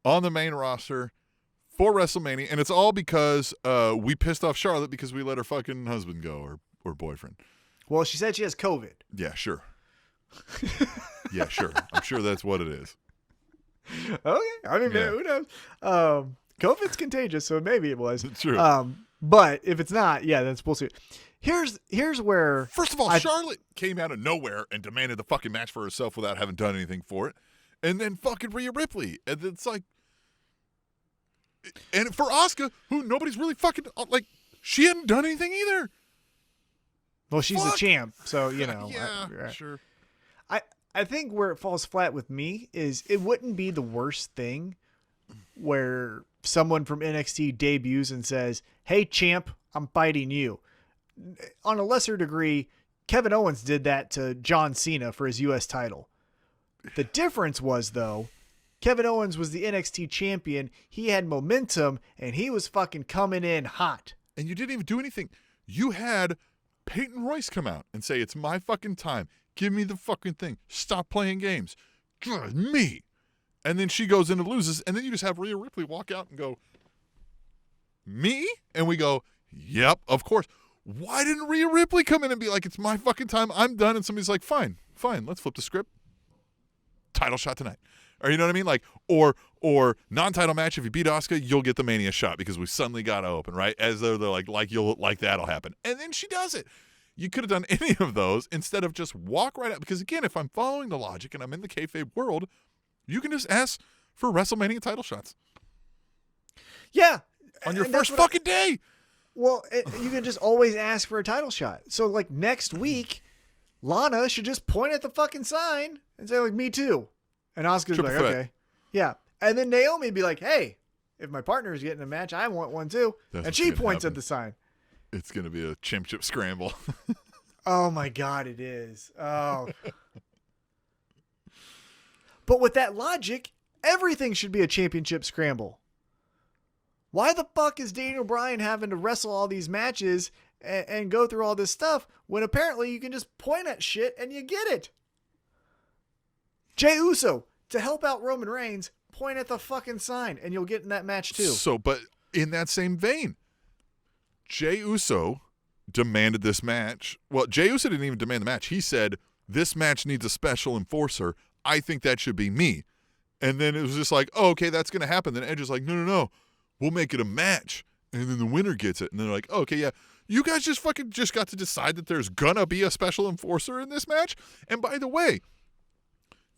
on the main roster for WrestleMania, and it's all because we pissed off Charlotte because we let her fucking husband go or boyfriend. Well, she said she has COVID. Yeah, sure. Yeah, sure. I'm sure that's what it is. Okay. I mean, man, who knows? COVID's contagious, so maybe it was. True. But if it's not, yeah, then it's bullshit. Here's where... First of all, Charlotte came out of nowhere and demanded the fucking match for herself without having done anything for it. And then fucking Rhea Ripley. And it's like... And for Asuka, who nobody's really fucking... Like, she hadn't done anything either. Well, she's the champ, so, you know. Yeah, sure. I think where it falls flat with me is it wouldn't be the worst thing where someone from NXT debuts and says, hey, champ, I'm fighting you. On a lesser degree, Kevin Owens did that to John Cena for his U.S. title. The difference was, though, Kevin Owens was the NXT champion. He had momentum, and he was fucking coming in hot. And you didn't even do anything. You had Peyton Royce come out and say, it's my fucking time. Give me the fucking thing. Stop playing games. Good me. And then she goes in and loses, and then you just have Rhea Ripley walk out and go, me? And we go, yep, of course. Why didn't Rhea Ripley come in and be like, it's my fucking time, I'm done, and somebody's like, fine, let's flip the script. Title shot tonight. Or you know what I mean? Like, or non-title match, if you beat Asuka, you'll get the Mania shot because we suddenly got to open, right? As though they're like that'll happen. And then she does it. You could have done any of those instead of just walk right out. Because again, if I'm following the logic and I'm in the kayfabe world, you can just ask for WrestleMania title shots. Yeah. On your first fucking day. Well, you can just always ask for a title shot. So, like, next week, Lana should just point at the fucking sign and say, like, me too. And Asuka's like, okay. Yeah. And then Naomi would be like, hey, if my partner's getting a match, I want one too. And she points at the sign. It's going to be a championship scramble. Oh, my God, it is. Oh. But with that logic, everything should be a championship scramble. Why the fuck is Daniel Bryan having to wrestle all these matches and go through all this stuff when apparently you can just point at shit and you get it? Jey Uso, to help out Roman Reigns, point at the fucking sign and you'll get in that match too. So, but in that same vein, Jey Uso demanded this match. Well, Jey Uso didn't even demand the match. He said, this match needs a special enforcer. I think that should be me. And then it was just like, oh, okay, that's going to happen. Then Edge is like, no. We'll make it a match. And then the winner gets it. And then they're like, oh, okay, yeah. You guys just got to decide that there's going to be a special enforcer in this match. And by the way,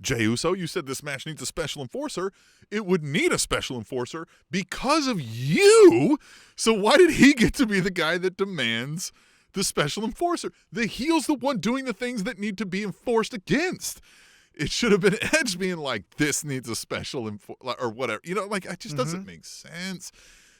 Jey Uso, you said this match needs a special enforcer. It would need a special enforcer because of you. So why did he get to be the guy that demands the special enforcer? The heel's the one doing the things that need to be enforced against. It should have been Edge being like, this needs a special or whatever. You know, like, it just doesn't make sense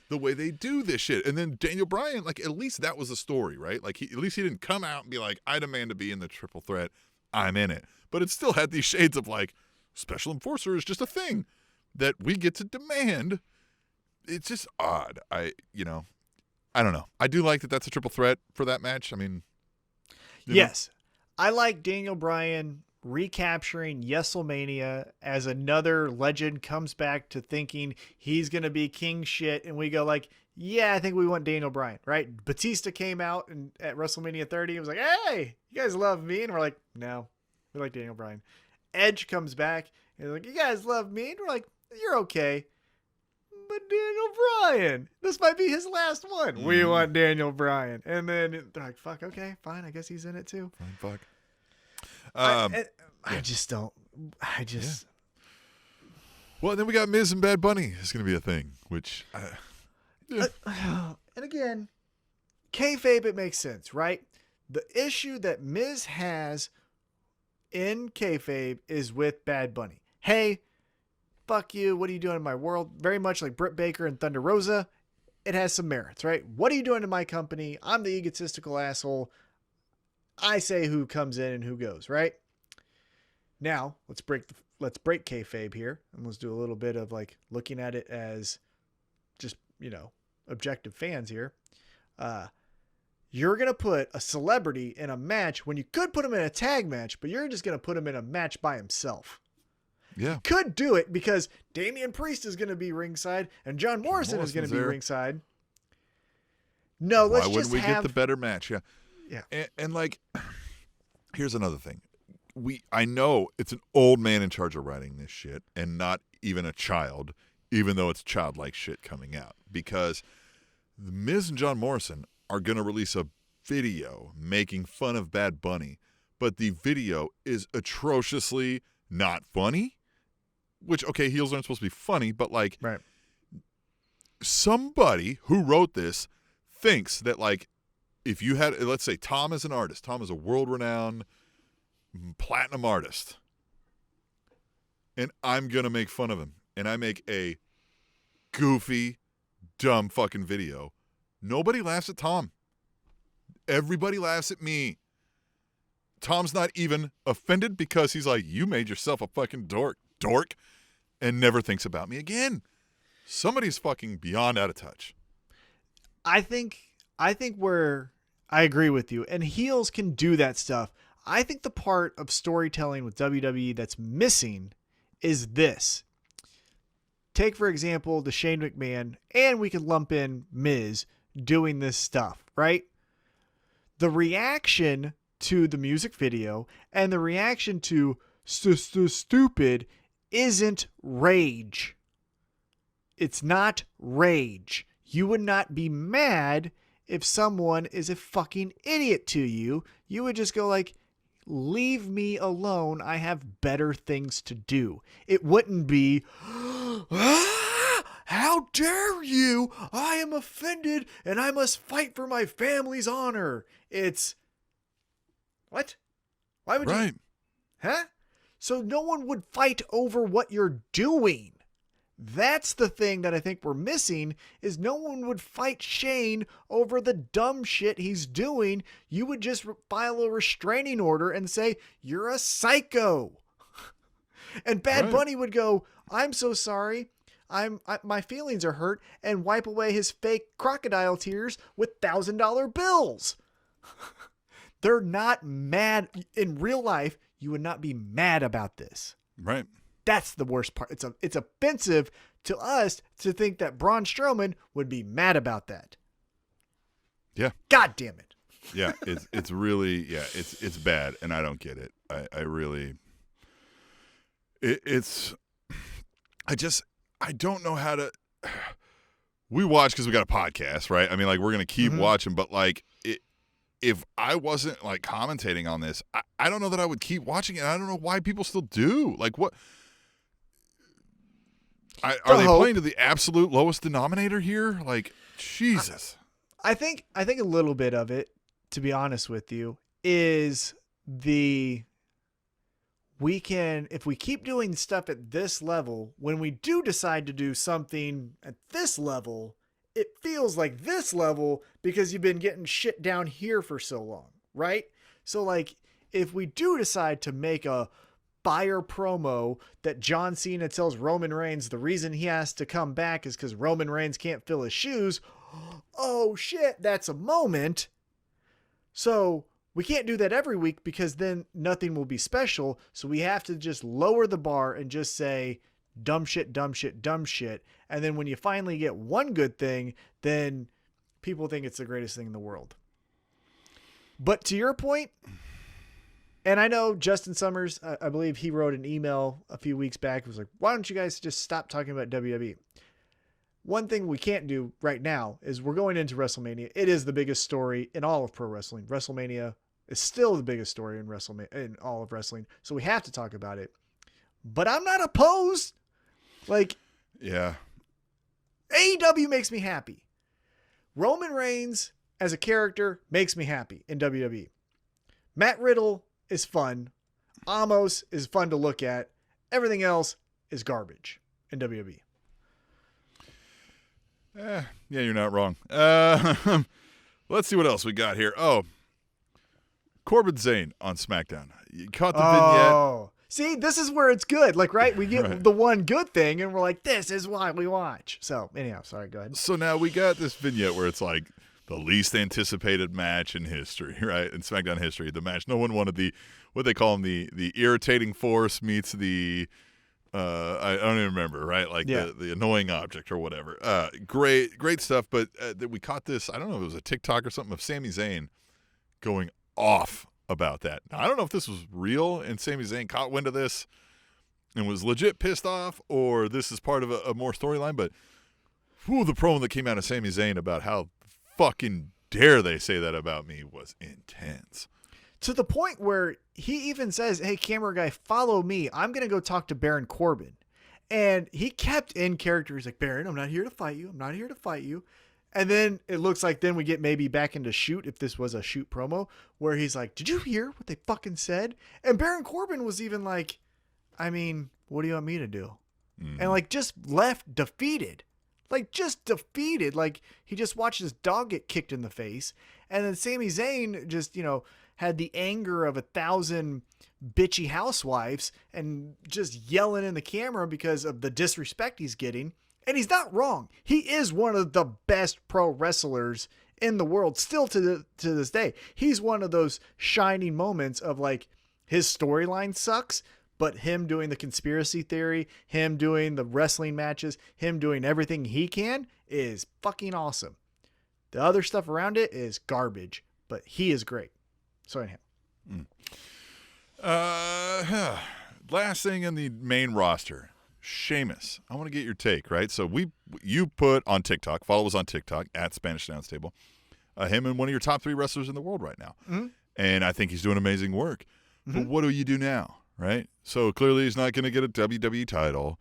the way they do this shit. And then Daniel Bryan, like, at least that was a story, right? Like, at least he didn't come out and be like, I demand to be in the triple threat. I'm in it. But it still had these shades of like, special enforcer is just a thing that we get to demand. It's just odd. I don't know. I do like that that's a triple threat for that match. I mean, yes, I like Daniel Bryan recapturing WrestleMania as another legend comes back to thinking he's going to be king shit. And we go like, yeah, I think we want Daniel Bryan, right? Batista came out and at WrestleMania 30, it was like, hey, you guys love me. And we're like, no, we like Daniel Bryan. Edge comes back and they're like, you guys love me. And we're like, you're okay. But Daniel Bryan, this might be his last one. We want Daniel Bryan. And then they're like, fuck, okay, fine. I guess he's in it too. Fine, fuck. I just don't. Well, then we got Miz and Bad Bunny is going to be a thing, which. And again, kayfabe, it makes sense, right? The issue that Miz has in kayfabe is with Bad Bunny. Hey, fuck you. What are you doing in my world? Very much like Britt Baker and Thunder Rosa. It has some merits, right? What are you doing in my company? I'm the egotistical asshole. I say who comes in and who goes, right? Now, let's break kayfabe here, and let's do a little bit of like looking at it as just, objective fans here. You're going to put a celebrity in a match when you could put him in a tag match, but you're just going to put him in a match by himself. Yeah. Could do it because Damian Priest is going to be ringside and John Morrison is going to be ringside. No, Why let's wouldn't just we have get the better match? Yeah. Yeah. And like, here's another thing. I know it's an old man in charge of writing this shit and not even a child, even though it's childlike shit coming out. Because The Miz and John Morrison are going to release a video making fun of Bad Bunny, but the video is atrociously not funny. Which, okay, heels aren't supposed to be funny, but like, right. Somebody who wrote this thinks that like, if you had, let's say Tom is an artist, Tom is a world-renowned platinum artist, and I'm going to make fun of him, and I make a goofy, dumb fucking video. Nobody laughs at Tom. Everybody laughs at me. Tom's not even offended because he's like, you made yourself a fucking dork, and never thinks about me again. Somebody's fucking beyond out of touch. I think I agree with you, and heels can do that stuff. I think the part of storytelling with WWE that's missing is this. Take, for example, the Shane McMahon, and we can lump in Miz doing this stuff, right? The reaction to the music video and the reaction to stupid isn't rage. It's not rage. You would not be mad if someone is a fucking idiot to you. You would just go like, leave me alone. I have better things to do. It wouldn't be, how dare you? I am offended and I must fight for my family's honor. It's, what? Why would you? Huh? So no one would fight over what you're doing. That's the thing that I think we're missing is no one would fight Shane over the dumb shit he's doing. You would just file a restraining order and say, you're a psycho. And Bad Bunny would go, I'm so sorry. My feelings are hurt, and wipe away his fake crocodile tears with $1,000 bills. They're not mad. In real life, you would not be mad about this. Right. That's the worst part. It's offensive to us to think that Braun Strowman would be mad about that. Yeah. God damn it. Yeah, it's really, it's bad, and I don't get it. I really, I don't know how to. We watch because we got a podcast, right? I mean, like, we're gonna keep watching, but like, if I wasn't like commentating on this, I don't know that I would keep watching it. I don't know why people still do. Like, what? Are they playing to the absolute lowest denominator here? Like, Jesus. I think a little bit of it, to be honest with you, is if we keep doing stuff at this level, when we do decide to do something at this level, it feels like this level because you've been getting shit down here for so long, right? So like, if we do decide to make a fire promo that John Cena tells Roman Reigns the reason he has to come back is because Roman Reigns can't fill his shoes. Oh shit, that's a moment. So we can't do that every week because then nothing will be special. So we have to just lower the bar and just say dumb shit, dumb shit, dumb shit. And then when you finally get one good thing, then people think it's the greatest thing in the world. But to your point, and I know Justin Summers, I believe he wrote an email a few weeks back. It was like, why don't you guys just stop talking about WWE? One thing we can't do right now is we're going into WrestleMania. It is the biggest story in all of pro wrestling. WrestleMania is still the biggest story in all of wrestling. So we have to talk about it. But I'm not opposed. Like, yeah, AEW makes me happy. Roman Reigns as a character makes me happy in WWE. Matt Riddle is fun. Amos is fun to look at. Everything else is garbage in WWE. Yeah, you're not wrong. Let's see what else we got here. Oh, Corbin Zane on SmackDown. You caught the vignette. See, this is where it's good. Like, right? We get the one good thing, and we're like, this is why we watch. So, anyhow, sorry, go ahead. So now we got this vignette where it's like the least anticipated match in history, right? In SmackDown history, the match no one wanted, what they call them, the irritating force meets the I don't even remember, right? Like Yeah. the annoying object or whatever. Great stuff. But that we caught this, I don't know if it was a TikTok or something, of Sami Zayn going off about that. Now, I don't know if this was real and Sami Zayn caught wind of this and was legit pissed off, or this is part of a more storyline. But the promo that came out of Sami Zayn about how fucking dare they say that about me was intense. To the point where he even says, hey, camera guy, follow me. I'm going to go talk to Baron Corbin. And he kept in character. He's like, Baron, I'm not here to fight you. I'm not here to fight you. And then it looks like then we get maybe back into shoot, if this was a shoot promo, where he's like, did you hear what they fucking said? And Baron Corbin was even like, I mean, what do you want me to do? And like just left defeated. Like just defeated. Like he just watched his dog get kicked in the face. And then Sami Zayn just, had the anger of 1,000 bitchy housewives and just yelling in the camera because of the disrespect he's getting. And he's not wrong. He is one of the best pro wrestlers in the world still to this day. He's one of those shining moments of like his storyline sucks, but him doing the conspiracy theory, him doing the wrestling matches, him doing everything he can is fucking awesome. The other stuff around it is garbage, but he is great. So anyhow. Last thing in the main roster, Sheamus. I want to get your take, right? So you put on TikTok, follow us on TikTok at Spanish Announce Table, him and one of your top 3 wrestlers in the world right now. Mm-hmm. And I think he's doing amazing work. Mm-hmm. But what do you do now, right? So clearly he's not going to get a WWE title.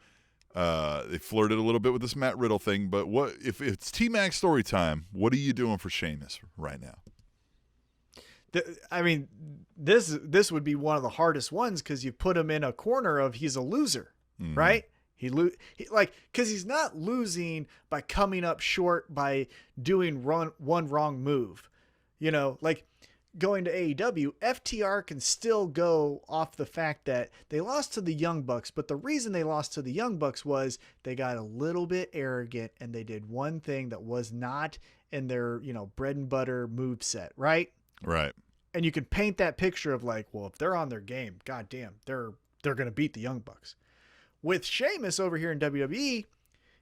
They flirted a little bit with this Matt Riddle thing, but what if it's T-Mac story time, what are you doing for Sheamus right now? I mean, this would be one of the hardest ones because you put him in a corner of he's a loser, right? Because he's not losing by coming up short by doing one wrong move. Like going to AEW, FTR can still go off the fact that they lost to the Young Bucks, but the reason they lost to the Young Bucks was they got a little bit arrogant and they did one thing that was not in their, bread and butter move set, right? Right. And you can paint that picture of like, well, if they're on their game, goddamn, they're going to beat the Young Bucks. With Sheamus over here in WWE,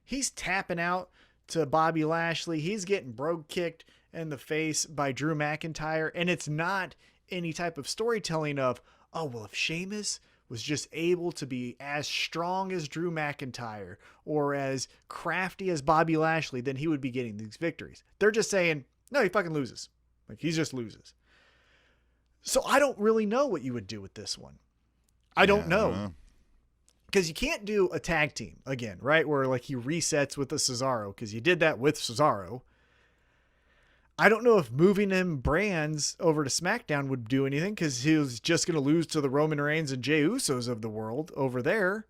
he's tapping out to Bobby Lashley. He's getting brogue kicked in the face by Drew McIntyre. And it's not any type of storytelling of, oh, well, if Sheamus was just able to be as strong as Drew McIntyre or as crafty as Bobby Lashley, then he would be getting these victories. They're just saying, no, he fucking loses. Like he just loses. So I don't really know what you would do with this one. I don't know. Because you can't do a tag team again, right? Where like he resets with the Cesaro, because you did that with Cesaro. I don't know if moving him brands over to SmackDown would do anything, because he was just going to lose to the Roman Reigns and Jey Usos of the world over there.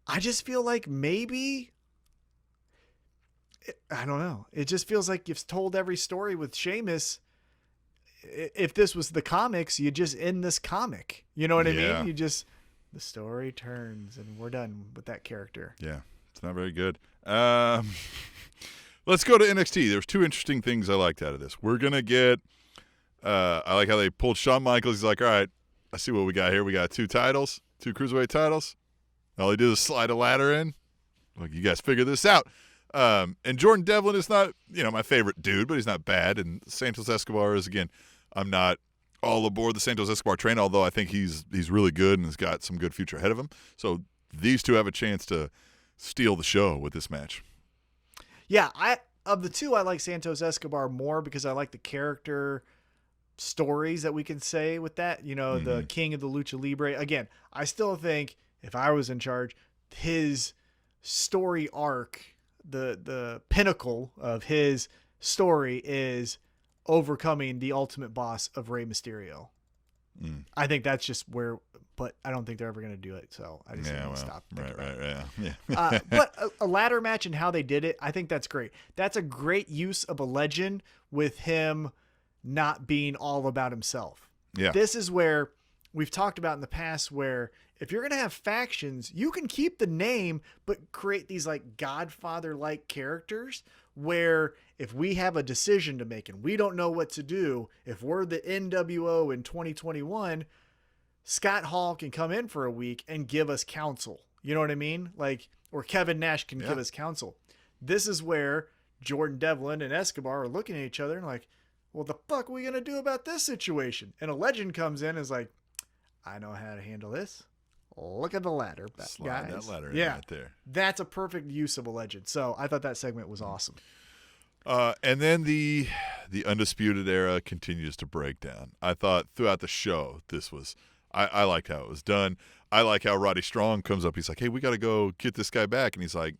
I just feel like maybe, I don't know. It just feels like you've told every story with Sheamus. If this was the comics, you just end this comic. You know what I mean? You just, the story turns and we're done with that character. Yeah, it's not very good. Let's go to NXT. There's 2 interesting things I liked out of this. We're going to get, I like how they pulled Shawn Michaels. He's like, all right, I see what we got here. We got 2 titles, 2 cruiserweight titles. All he did is slide a ladder in. Like, you guys figure this out. And Jordan Devlin is not, my favorite dude, but he's not bad. And Santos Escobar is, again, I'm not all aboard the Santos Escobar train, although I think he's really good and has got some good future ahead of him. So these 2 have a chance to steal the show with this match. Yeah, of the 2, I like Santos Escobar more because I like the character stories that we can say with that. The king of the Lucha Libre. Again, I still think if I was in charge, his story arc, the pinnacle of his story is overcoming the ultimate boss of Rey Mysterio. I think that's just where, but I don't think they're ever going to do it. So I just want to stop. Yeah. But a ladder match and how they did it, I think that's great. That's a great use of a legend with him not being all about himself. Yeah. This is where we've talked about in the past where if you're going to have factions, you can keep the name, but create these like Godfather-like characters where if we have a decision to make and we don't know what to do, if we're the NWO in 2021, Scott Hall can come in for a week and give us counsel You know what I mean? Like, or Kevin Nash can give us counsel. This is where Jordan Devlin and Escobar are looking at each other and like, well, the fuck are we going to do about this situation? And a legend comes in and is like, I know how to handle this. Look at the ladder, Slide guys. that ladder in right there. That's a perfect use of a legend. So I thought that segment was awesome. And then the Undisputed Era continues to break down. I thought throughout the show, this was I liked how it was done. I like how Roddy Strong comes up. He's like, hey, we got to go get this guy back. And he's like,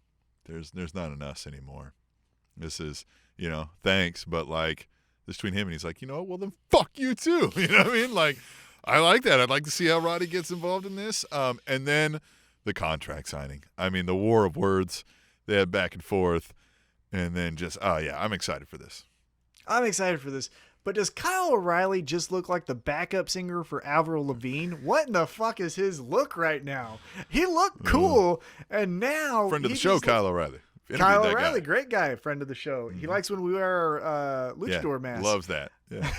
there's not an us anymore. This is, thanks. But like this between him and he's like, well, then fuck you too. You know what I mean? Like, I like that. I'd like to see how Roddy gets involved in this. And then the contract signing. I mean, the war of words. They had back and forth. And then just, I'm excited for this. I'm excited for this. But does Kyle O'Reilly just look like the backup singer for Avril Lavigne? What in the fuck is his look right now? He looked cool, and now... Friend of the show, Kyle O'Reilly. Kyle O'Reilly, great guy, friend of the show. Mm-hmm. He likes when we wear our luchador masks. Loves that. Yeah.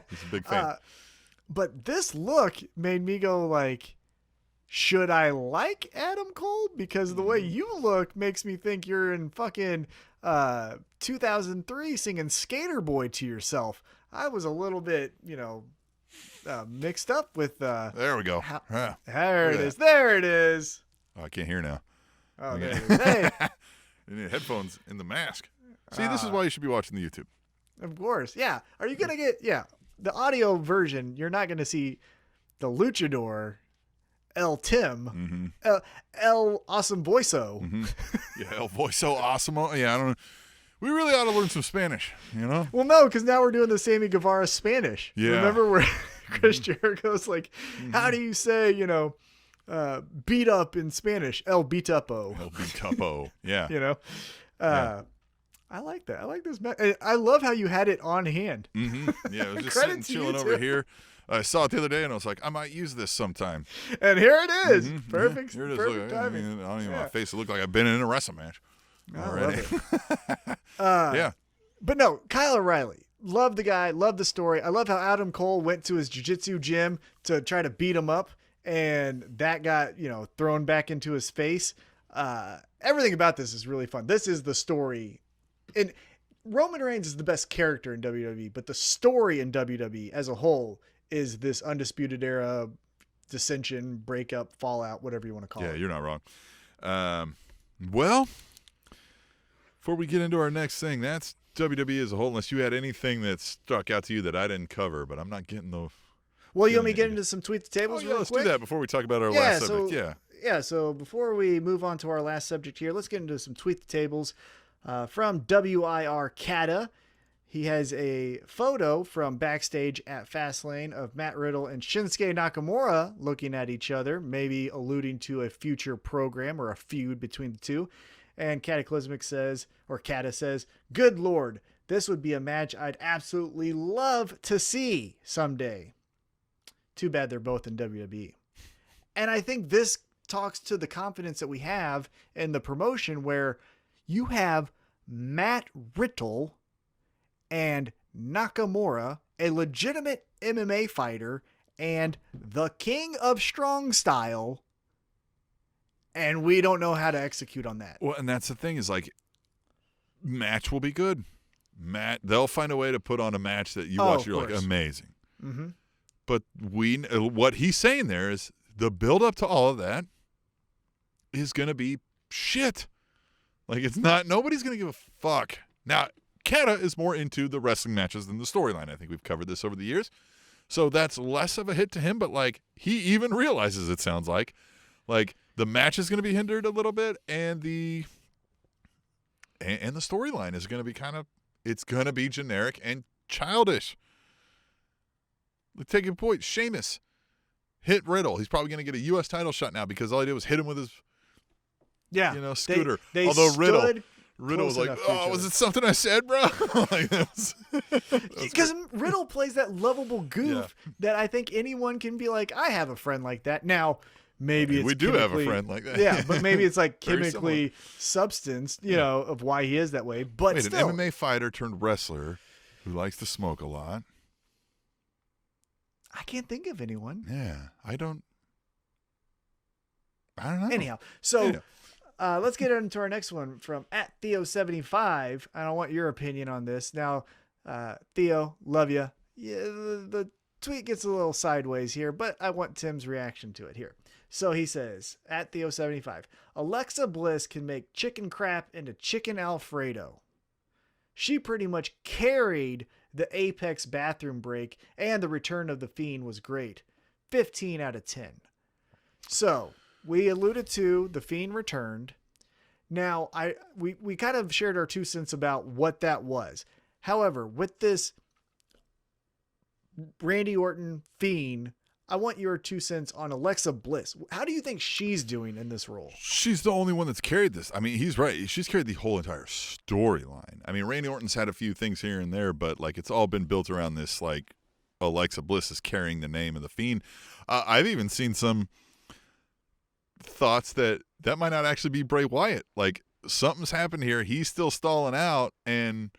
He's a big fan. But this look made me go like, should I like Adam Cole? Because the way you look makes me think you're in fucking 2003 singing Skater Boy to yourself. I was a little bit, mixed up with... there we go. There it is. There it is. Oh, I can't hear now. Oh, there it is. Hey. You need headphones in the mask. See, this is why you should be watching the YouTube. Of course. Yeah. Are you going to get... Yeah. The audio version, you're not going to see the luchador, El Tim, El Awesome Voiso. Mm-hmm. Yeah, El Voiso Awesome. Yeah, I don't know. We really ought to learn some Spanish, Well, no, because now we're doing the Sammy Guevara Spanish. Yeah. Remember where Chris Jericho's like, how do you say, beat up in Spanish? El beat upo. El beat upo. Yeah. I like that. I like this. I love how you had it on hand. Mm-hmm. Yeah, I was just sitting chilling over here. I saw it the other day, and I was like, I might use this sometime. And here it is. Mm-hmm. Perfect. Here it is. Perfect timing. I don't even want my face to look like I've been in a wrestling match already. Yeah. But no, Kyle O'Reilly. Love the guy. Love the story. I love how Adam Cole went to his jiu-jitsu gym to try to beat him up, and that got, thrown back into his face. Everything about this is really fun. This is the story. And Roman Reigns is the best character in WWE, but the story in WWE as a whole is this Undisputed Era dissension, breakup, fallout, whatever you want to call it. Yeah, you're not wrong. Well, before we get into our next thing, that's WWE as a whole, unless you had anything that struck out to you that I didn't cover, but I'm not getting the... Well, you want me to get into some Tweet the Tables really let's quick? do that before we talk about our last subject. Yeah, so before we move on to our last subject here, let's get into some Tweet the Tables. From WIR Kata. He has a photo from backstage at Fastlane of Matt Riddle and Shinsuke Nakamura looking at each other, maybe alluding to a future program or a feud between the two. And Cataclysmic says, or Kata says, good Lord, this would be a match I'd absolutely love to see someday. Too bad they're both in WWE. And I think this talks to the confidence that we have in the promotion where you have Matt Riddle and Nakamura, a legitimate MMA fighter and the king of strong style, and we don't know how to execute on that. Well, and that's the thing is like, match will be good. They'll find a way to put on a match that you watch, you're like, amazing. Mm-hmm. But what he's saying there is the build up to all of that is going to be shit. Like, it's not, nobody's going to give a fuck. Now, Kata is more into the wrestling matches than the storyline. I think we've covered this over the years. So that's less of a hit to him, but like, he even realizes, it sounds like the match is going to be hindered a little bit, and the storyline is going to be it's going to be generic and childish. Let's take a point. Sheamus hit Riddle. He's probably going to get a U.S. title shot now because all he did was hit him with his scooter. They Although Riddle was like, oh, was it something I said, bro? Because Riddle plays that lovable goof that I think anyone can be like, I have a friend like that. Now, maybe it's we do have a friend like that. Yeah, but maybe it's like chemically substanced, of why he is that way. But still, an MMA fighter turned wrestler who likes to smoke a lot. I can't think of anyone. Yeah, I don't. I don't know. Anyhow, so let's get into our next one from @Theo75. I don't want your opinion on this. Now, Theo, love you. Yeah, the tweet gets a little sideways here, but I want Tim's reaction to it here. So he says, @Theo75, Alexa Bliss can make chicken crap into chicken Alfredo. She pretty much carried the Apex bathroom break, and the return of The Fiend was great. 15 out of 10. So we alluded to The Fiend returned. Now, we kind of shared our 2 cents about what that was. However, with this Randy Orton Fiend, I want your 2 cents on Alexa Bliss. How do you think she's doing in this role? She's the only one that's carried this. I mean, he's right. She's carried the whole entire storyline. I mean, Randy Orton's had a few things here and there, but like it's all been built around this. Like Alexa Bliss is carrying the name of the Fiend. I've even seen some thoughts that might not actually be Bray Wyatt. Like something's happened here. He's still stalling out, and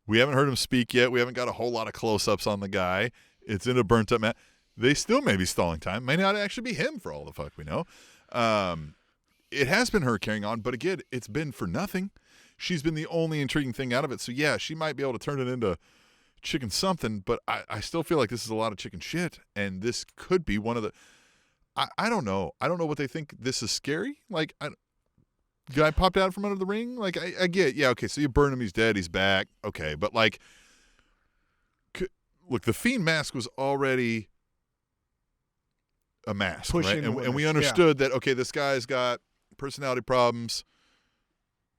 we haven't heard him speak yet. We haven't got a whole lot of close-ups on the guy. It's in a burnt-up match. They still may be stalling time. May not actually be him for all the fuck we know. It has been her carrying on, but again, it's been for nothing. She's been the only intriguing thing out of it. So yeah, she might be able to turn it into chicken something, but I still feel like this is a lot of chicken shit, and this could be one of the. I don't know. I don't know what they think. This is scary. Like, guy popped out from under the ring. Like, I get, yeah, okay. So you burn him, he's dead, he's back, okay. But like, look, the Fiend mask was already a mask, right? And we understood that, okay, this guy's got personality problems,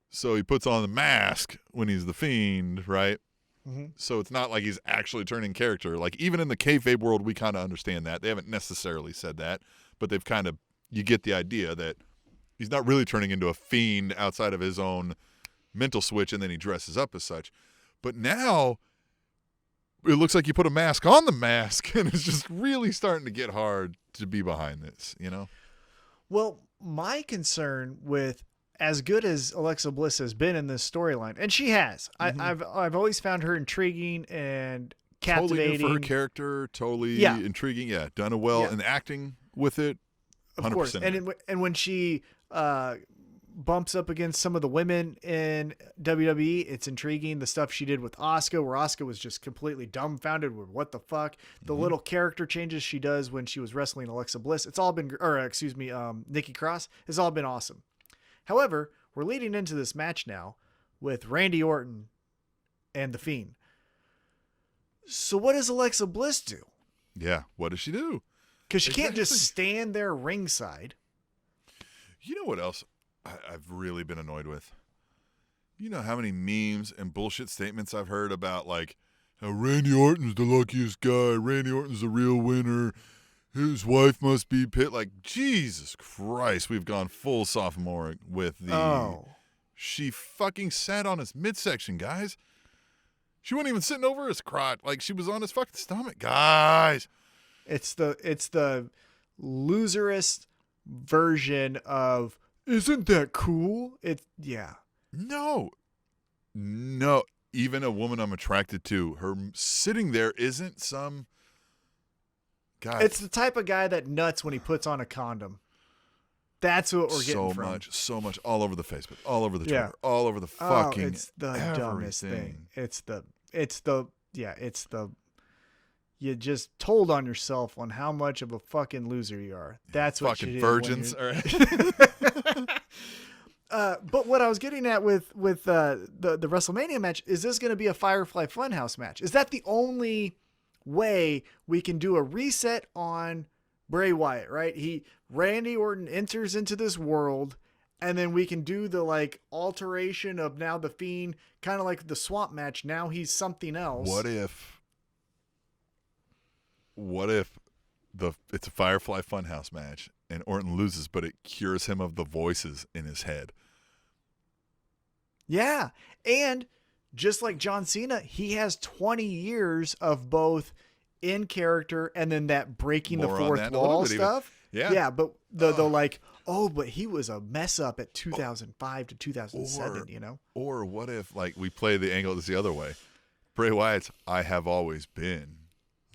so he puts on the mask when he's the Fiend, right? Mm-hmm. So it's not like he's actually turning character. Like, even in the kayfabe world, we kind of understand that. They haven't necessarily said that, but they've kind of, you get the idea that he's not really turning into a Fiend outside of his own mental switch, and then he dresses up as such. But now it looks like you put a mask on the mask, and it's just really starting to get hard to be behind this, you know? Well, my concern with as good as Alexa Bliss has been in this storyline, and she has, mm-hmm. I've always found her intriguing and captivating. Totally new for her character, totally intriguing. Yeah, done well and acting with it. 100%. Of course, and when she bumps up against some of the women in WWE, it's intriguing. The stuff she did with Asuka, where Asuka was just completely dumbfounded with what the fuck. The little character changes she does when she was wrestling Alexa Bliss, it's all been, Nikki Cross, it's all been awesome. However, we're leading into this match now with Randy Orton and The Fiend. So what does Alexa Bliss do? Yeah, what does she do? Because she can't just stand there ringside. You know what else I've really been annoyed with? You know how many memes and bullshit statements I've heard about, like, how Randy Orton's the luckiest guy, Randy Orton's the real winner, his wife must be pit. Like, Jesus Christ, we've gone full sophomore with the... Oh. She fucking sat on his midsection, guys. She wasn't even sitting over his crotch. Like, she was on his fucking stomach, guys. It's the loserist version of, isn't that cool? No. Even a woman I'm attracted to, her sitting there isn't some guy. It's the type of guy that nuts when he puts on a condom. That's what we're getting from. So much all over the Facebook, all over the Twitter, all over the fucking it's the dumbest thing. You just told on yourself on how much of a fucking loser you are. That's what fucking you did. Virgins. All right. But what I was getting at with the WrestleMania match, is this going to be a Firefly Funhouse match? Is that the only way we can do a reset on Bray Wyatt, right? Randy Orton enters into this world, and then we can do the like alteration of now the Fiend, kind of like the swamp match. Now he's something else. What if it's a Firefly Funhouse match and Orton loses, but it cures him of the voices in his head? Yeah. And just like John Cena, he has 20 years of both in character and then that breaking the fourth wall stuff. Yeah. Yeah. But the like, but he was a mess up at 2005 to 2007, you know? Or what if, like, we play the angle that's the other way? Bray Wyatt's I have always been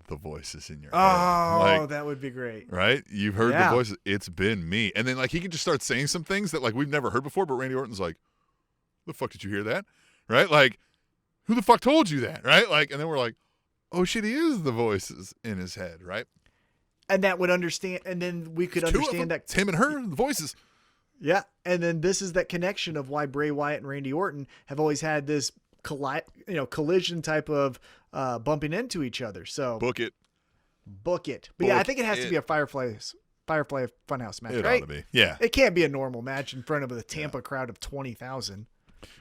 the voices in your Oh, head. that would be great. Right? You've heard Yeah. the voices. It's been me. And then, like, he can just start saying some things that, like, we've never heard before, but Randy Orton's like, the fuck did you hear that? Right? Like, who the fuck told you that? Right? Like, and then we're like, oh, shit, he is the voices in his head, right? And that would understand, and then we could Two of them. understand that. It's him and her, the voices. Yeah, and then this is that connection of why Bray Wyatt and Randy Orton have always had this collision type of bumping into each other. So Book it. Book it. But yeah, I Book think it has to it. be a Firefly Funhouse match, It right? ought to be. Yeah. It can't be a normal match in front of a Tampa crowd of 20,000.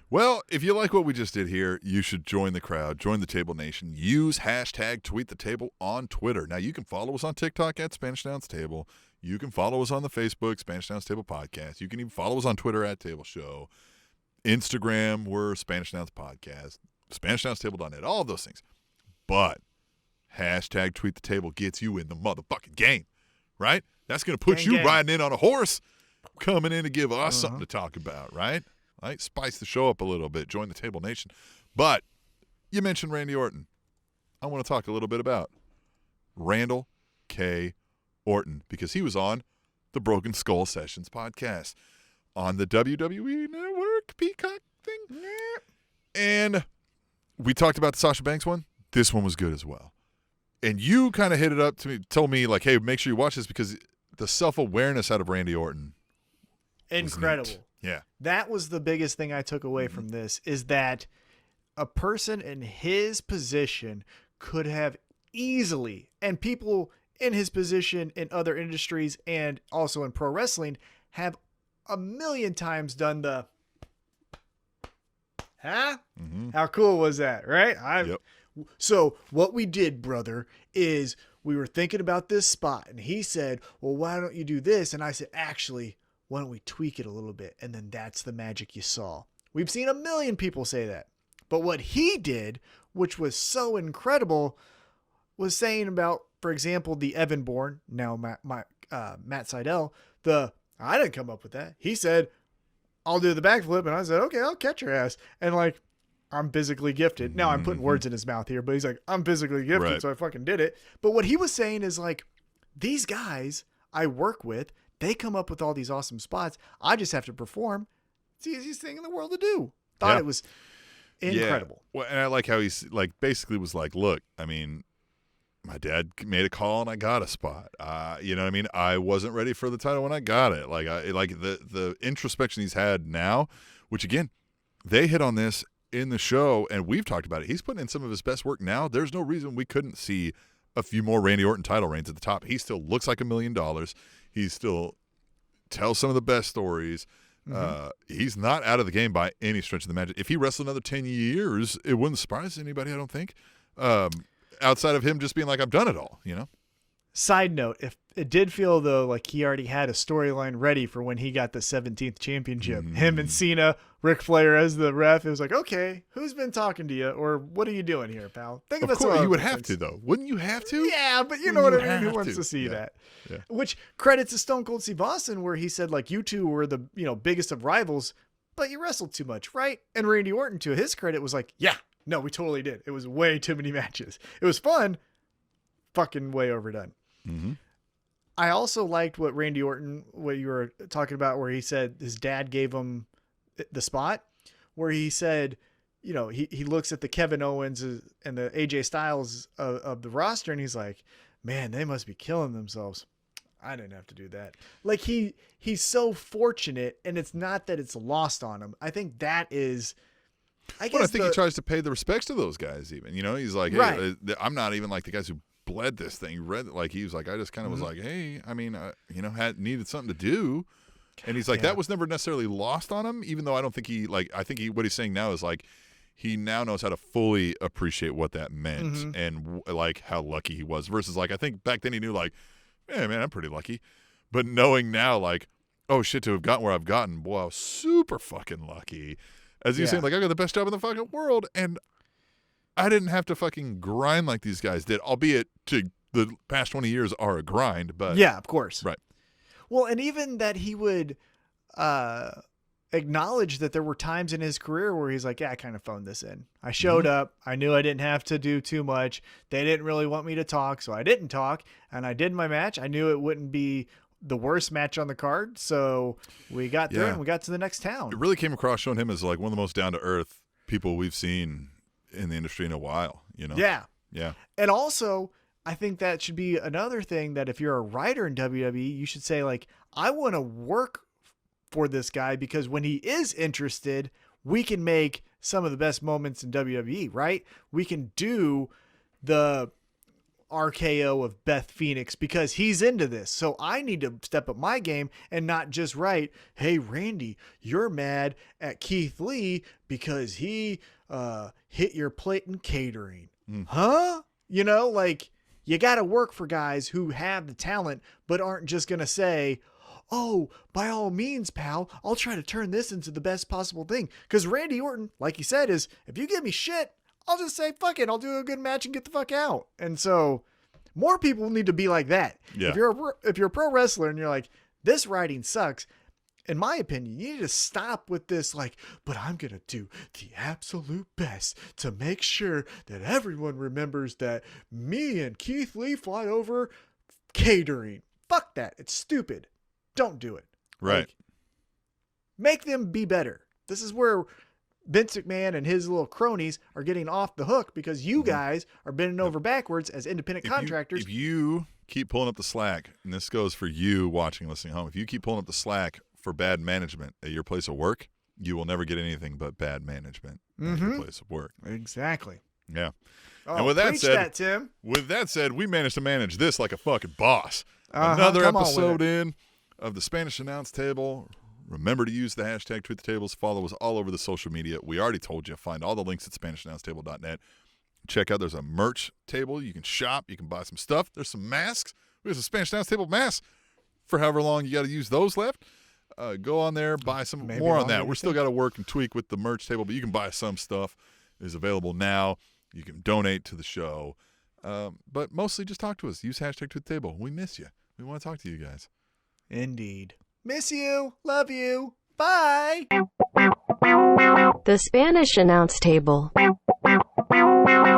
Well, if you like what we just did here, you should join the crowd, join the Table Nation. Use hashtag Tweet the Table on Twitter. Now, you can follow us on TikTok at Spanish Downs Table. You can follow us on the Facebook, Spanish Downs Table Podcast. You can even follow us on Twitter at Table Show. Instagram, we're Spanish Downs Podcast. SpanishDownsTable.net, all of those things. But hashtag Tweet the Table gets you in the motherfucking game, right? That's going to put Gang, you gang. riding in on a horse, coming in to give us something to talk about, right? Right? Spice the show up a little bit. Join the Table Nation. But you mentioned Randy Orton. I want to talk a little bit about Randall K. Orton because he was on the Broken Skull Sessions podcast on the WWE Network Peacock thing. And we talked about the Sasha Banks one. This one was good as well. And you kind of hit it up to me, told me, like, hey, make sure you watch this because the self-awareness out of Randy Orton was Incredible. neat. Yeah. That was the biggest thing I took away from this is that a person in his position could have easily, and people in his position in other industries and also in pro wrestling have a million times done the, huh? Mm-hmm. How cool was that, right? Yep. So what we did, brother, is we were thinking about this spot and he said, well, why don't you do this? And I said, actually, why don't we tweak it a little bit? And then that's the magic you saw. We've seen a million people say that. But what he did, which was so incredible, was saying about, for example, the Evan Bourne, now Matt Sydal, I didn't come up with that. He said, I'll do the backflip. And I said, okay, I'll catch your ass. And like, I'm physically gifted. Now I'm putting words in his mouth here, but he's like, I'm physically gifted. Right. So I fucking did it. But what he was saying is like, these guys I work with, they come up with all these awesome spots. I just have to perform. It's the easiest thing in the world to do. Thought it was incredible. Yeah. Well, and I like how he's like basically was like, look, I mean, my dad made a call and I got a spot. You know what I mean? I wasn't ready for the title when I got it. Like the introspection he's had now, which again, they hit on this in the show and we've talked about it. He's putting in some of his best work now. There's no reason we couldn't see a few more Randy Orton title reigns at the top. He still looks like $1 million. He still tells some of the best stories. He's not out of the game by any stretch of the imagination. If he wrestled another 10 years, it wouldn't surprise anybody, I don't think. Outside of him just being like, I've done it all, you know? Side note, if it did feel though like he already had a storyline ready for when he got the 17th championship. Him and Cena, Ric Flair as the ref. It was like, okay, who's been talking to you, or what are you doing here, pal? Think Of about some course, you other would have things. to, though. Wouldn't you have to? Yeah, but you know what I mean. Who have wants to. to see Yeah. that? Yeah. Which credits to Stone Cold Steve Austin, where he said like you two were the biggest of rivals, but you wrestled too much, right? And Randy Orton, to his credit, was like, yeah, no, we totally did. It was way too many matches. It was fun, fucking way overdone. Mm-hmm. I also liked what Randy Orton, what you were talking about, where he said his dad gave him the spot, where he said, he looks at the Kevin Owens and the AJ Styles of the roster, and he's like, man, they must be killing themselves. I didn't have to do that. Like he's so fortunate, and it's not that it's lost on him. I think that is, I guess. Well, I think he tries to pay the respects to those guys even. He's like, hey, Right. I'm not even like the guys who bled this thing. He was like, I just kind of was like, hey, I mean, had needed something to do. And he's like, that was never necessarily lost on him, even though I don't think what he's saying now is like, he now knows how to fully appreciate what that meant and like how lucky he was versus like, I think back then he knew like, yeah, man, I'm pretty lucky. But knowing now like, oh shit, to have gotten where I've gotten, boy, I was super fucking lucky. As he's saying, like, I got the best job in the fucking world and I didn't have to fucking grind like these guys did, albeit to the past 20 years are a grind, but yeah, of course. Right. Well, and even that he would, acknowledged that there were times in his career where he's like, yeah, I kind of phoned this in. I showed up. I knew I didn't have to do too much. They didn't really want me to talk, so I didn't talk. And I did my match. I knew it wouldn't be the worst match on the card. So we got through and we got to the next town. It really came across showing him as like one of the most down-to-earth people we've seen in the industry in a while, you know? Yeah. Yeah. And also, I think that should be another thing that if you're a writer in WWE, you should say, like, I want to work for this guy because when he is interested, we can make some of the best moments in WWE, right? We can do the RKO of Beth Phoenix because he's into this. So I need to step up my game and not just write, hey, Randy, you're mad at Keith Lee because he hit your plate in catering. Huh? You know, like, you got to work for guys who have the talent but aren't just going to say, oh, by all means, pal, I'll try to turn this into the best possible thing. Because Randy Orton, like he said, is if you give me shit, I'll just say, fuck it, I'll do a good match and get the fuck out. And so more people need to be like that. Yeah. If you're a pro wrestler and you're like, this writing sucks, in my opinion, you need to stop with this, like, but I'm going to do the absolute best to make sure that everyone remembers that me and Keith Lee fly over catering. Fuck that. It's stupid. Don't do it. Right. Like, make them be better. This is where Vince McMahon and his little cronies are getting off the hook because you guys are bending over backwards as independent contractors. If you keep pulling up the slack, and this goes for you watching and listening at home, if you keep pulling up the slack for bad management at your place of work, you will never get anything but bad management at your place of work. Exactly. Yeah. Oh, and with that said, Tim. with that said, we managed to manage this like a fucking boss. Uh-huh, Another come on with episode it. in of the Spanish Announce Table. Remember to use the hashtag #TweetTheTables. Follow us all over the social media. We already told you. Find all the links at SpanishAnnounceTable.net. Check out, there's a merch table. You can shop. You can buy some stuff. There's some masks. We have some Spanish Announce Table masks for however long you got to use those left. Go on there, buy some more on that. We're still got to work and tweak with the merch table, but you can buy some stuff. It is available now. You can donate to the show. But mostly just talk to us. Use hashtag #TweetTheTable. We miss you. We want to talk to you guys. Indeed. Miss you. Love you. Bye. The Spanish Announce Table.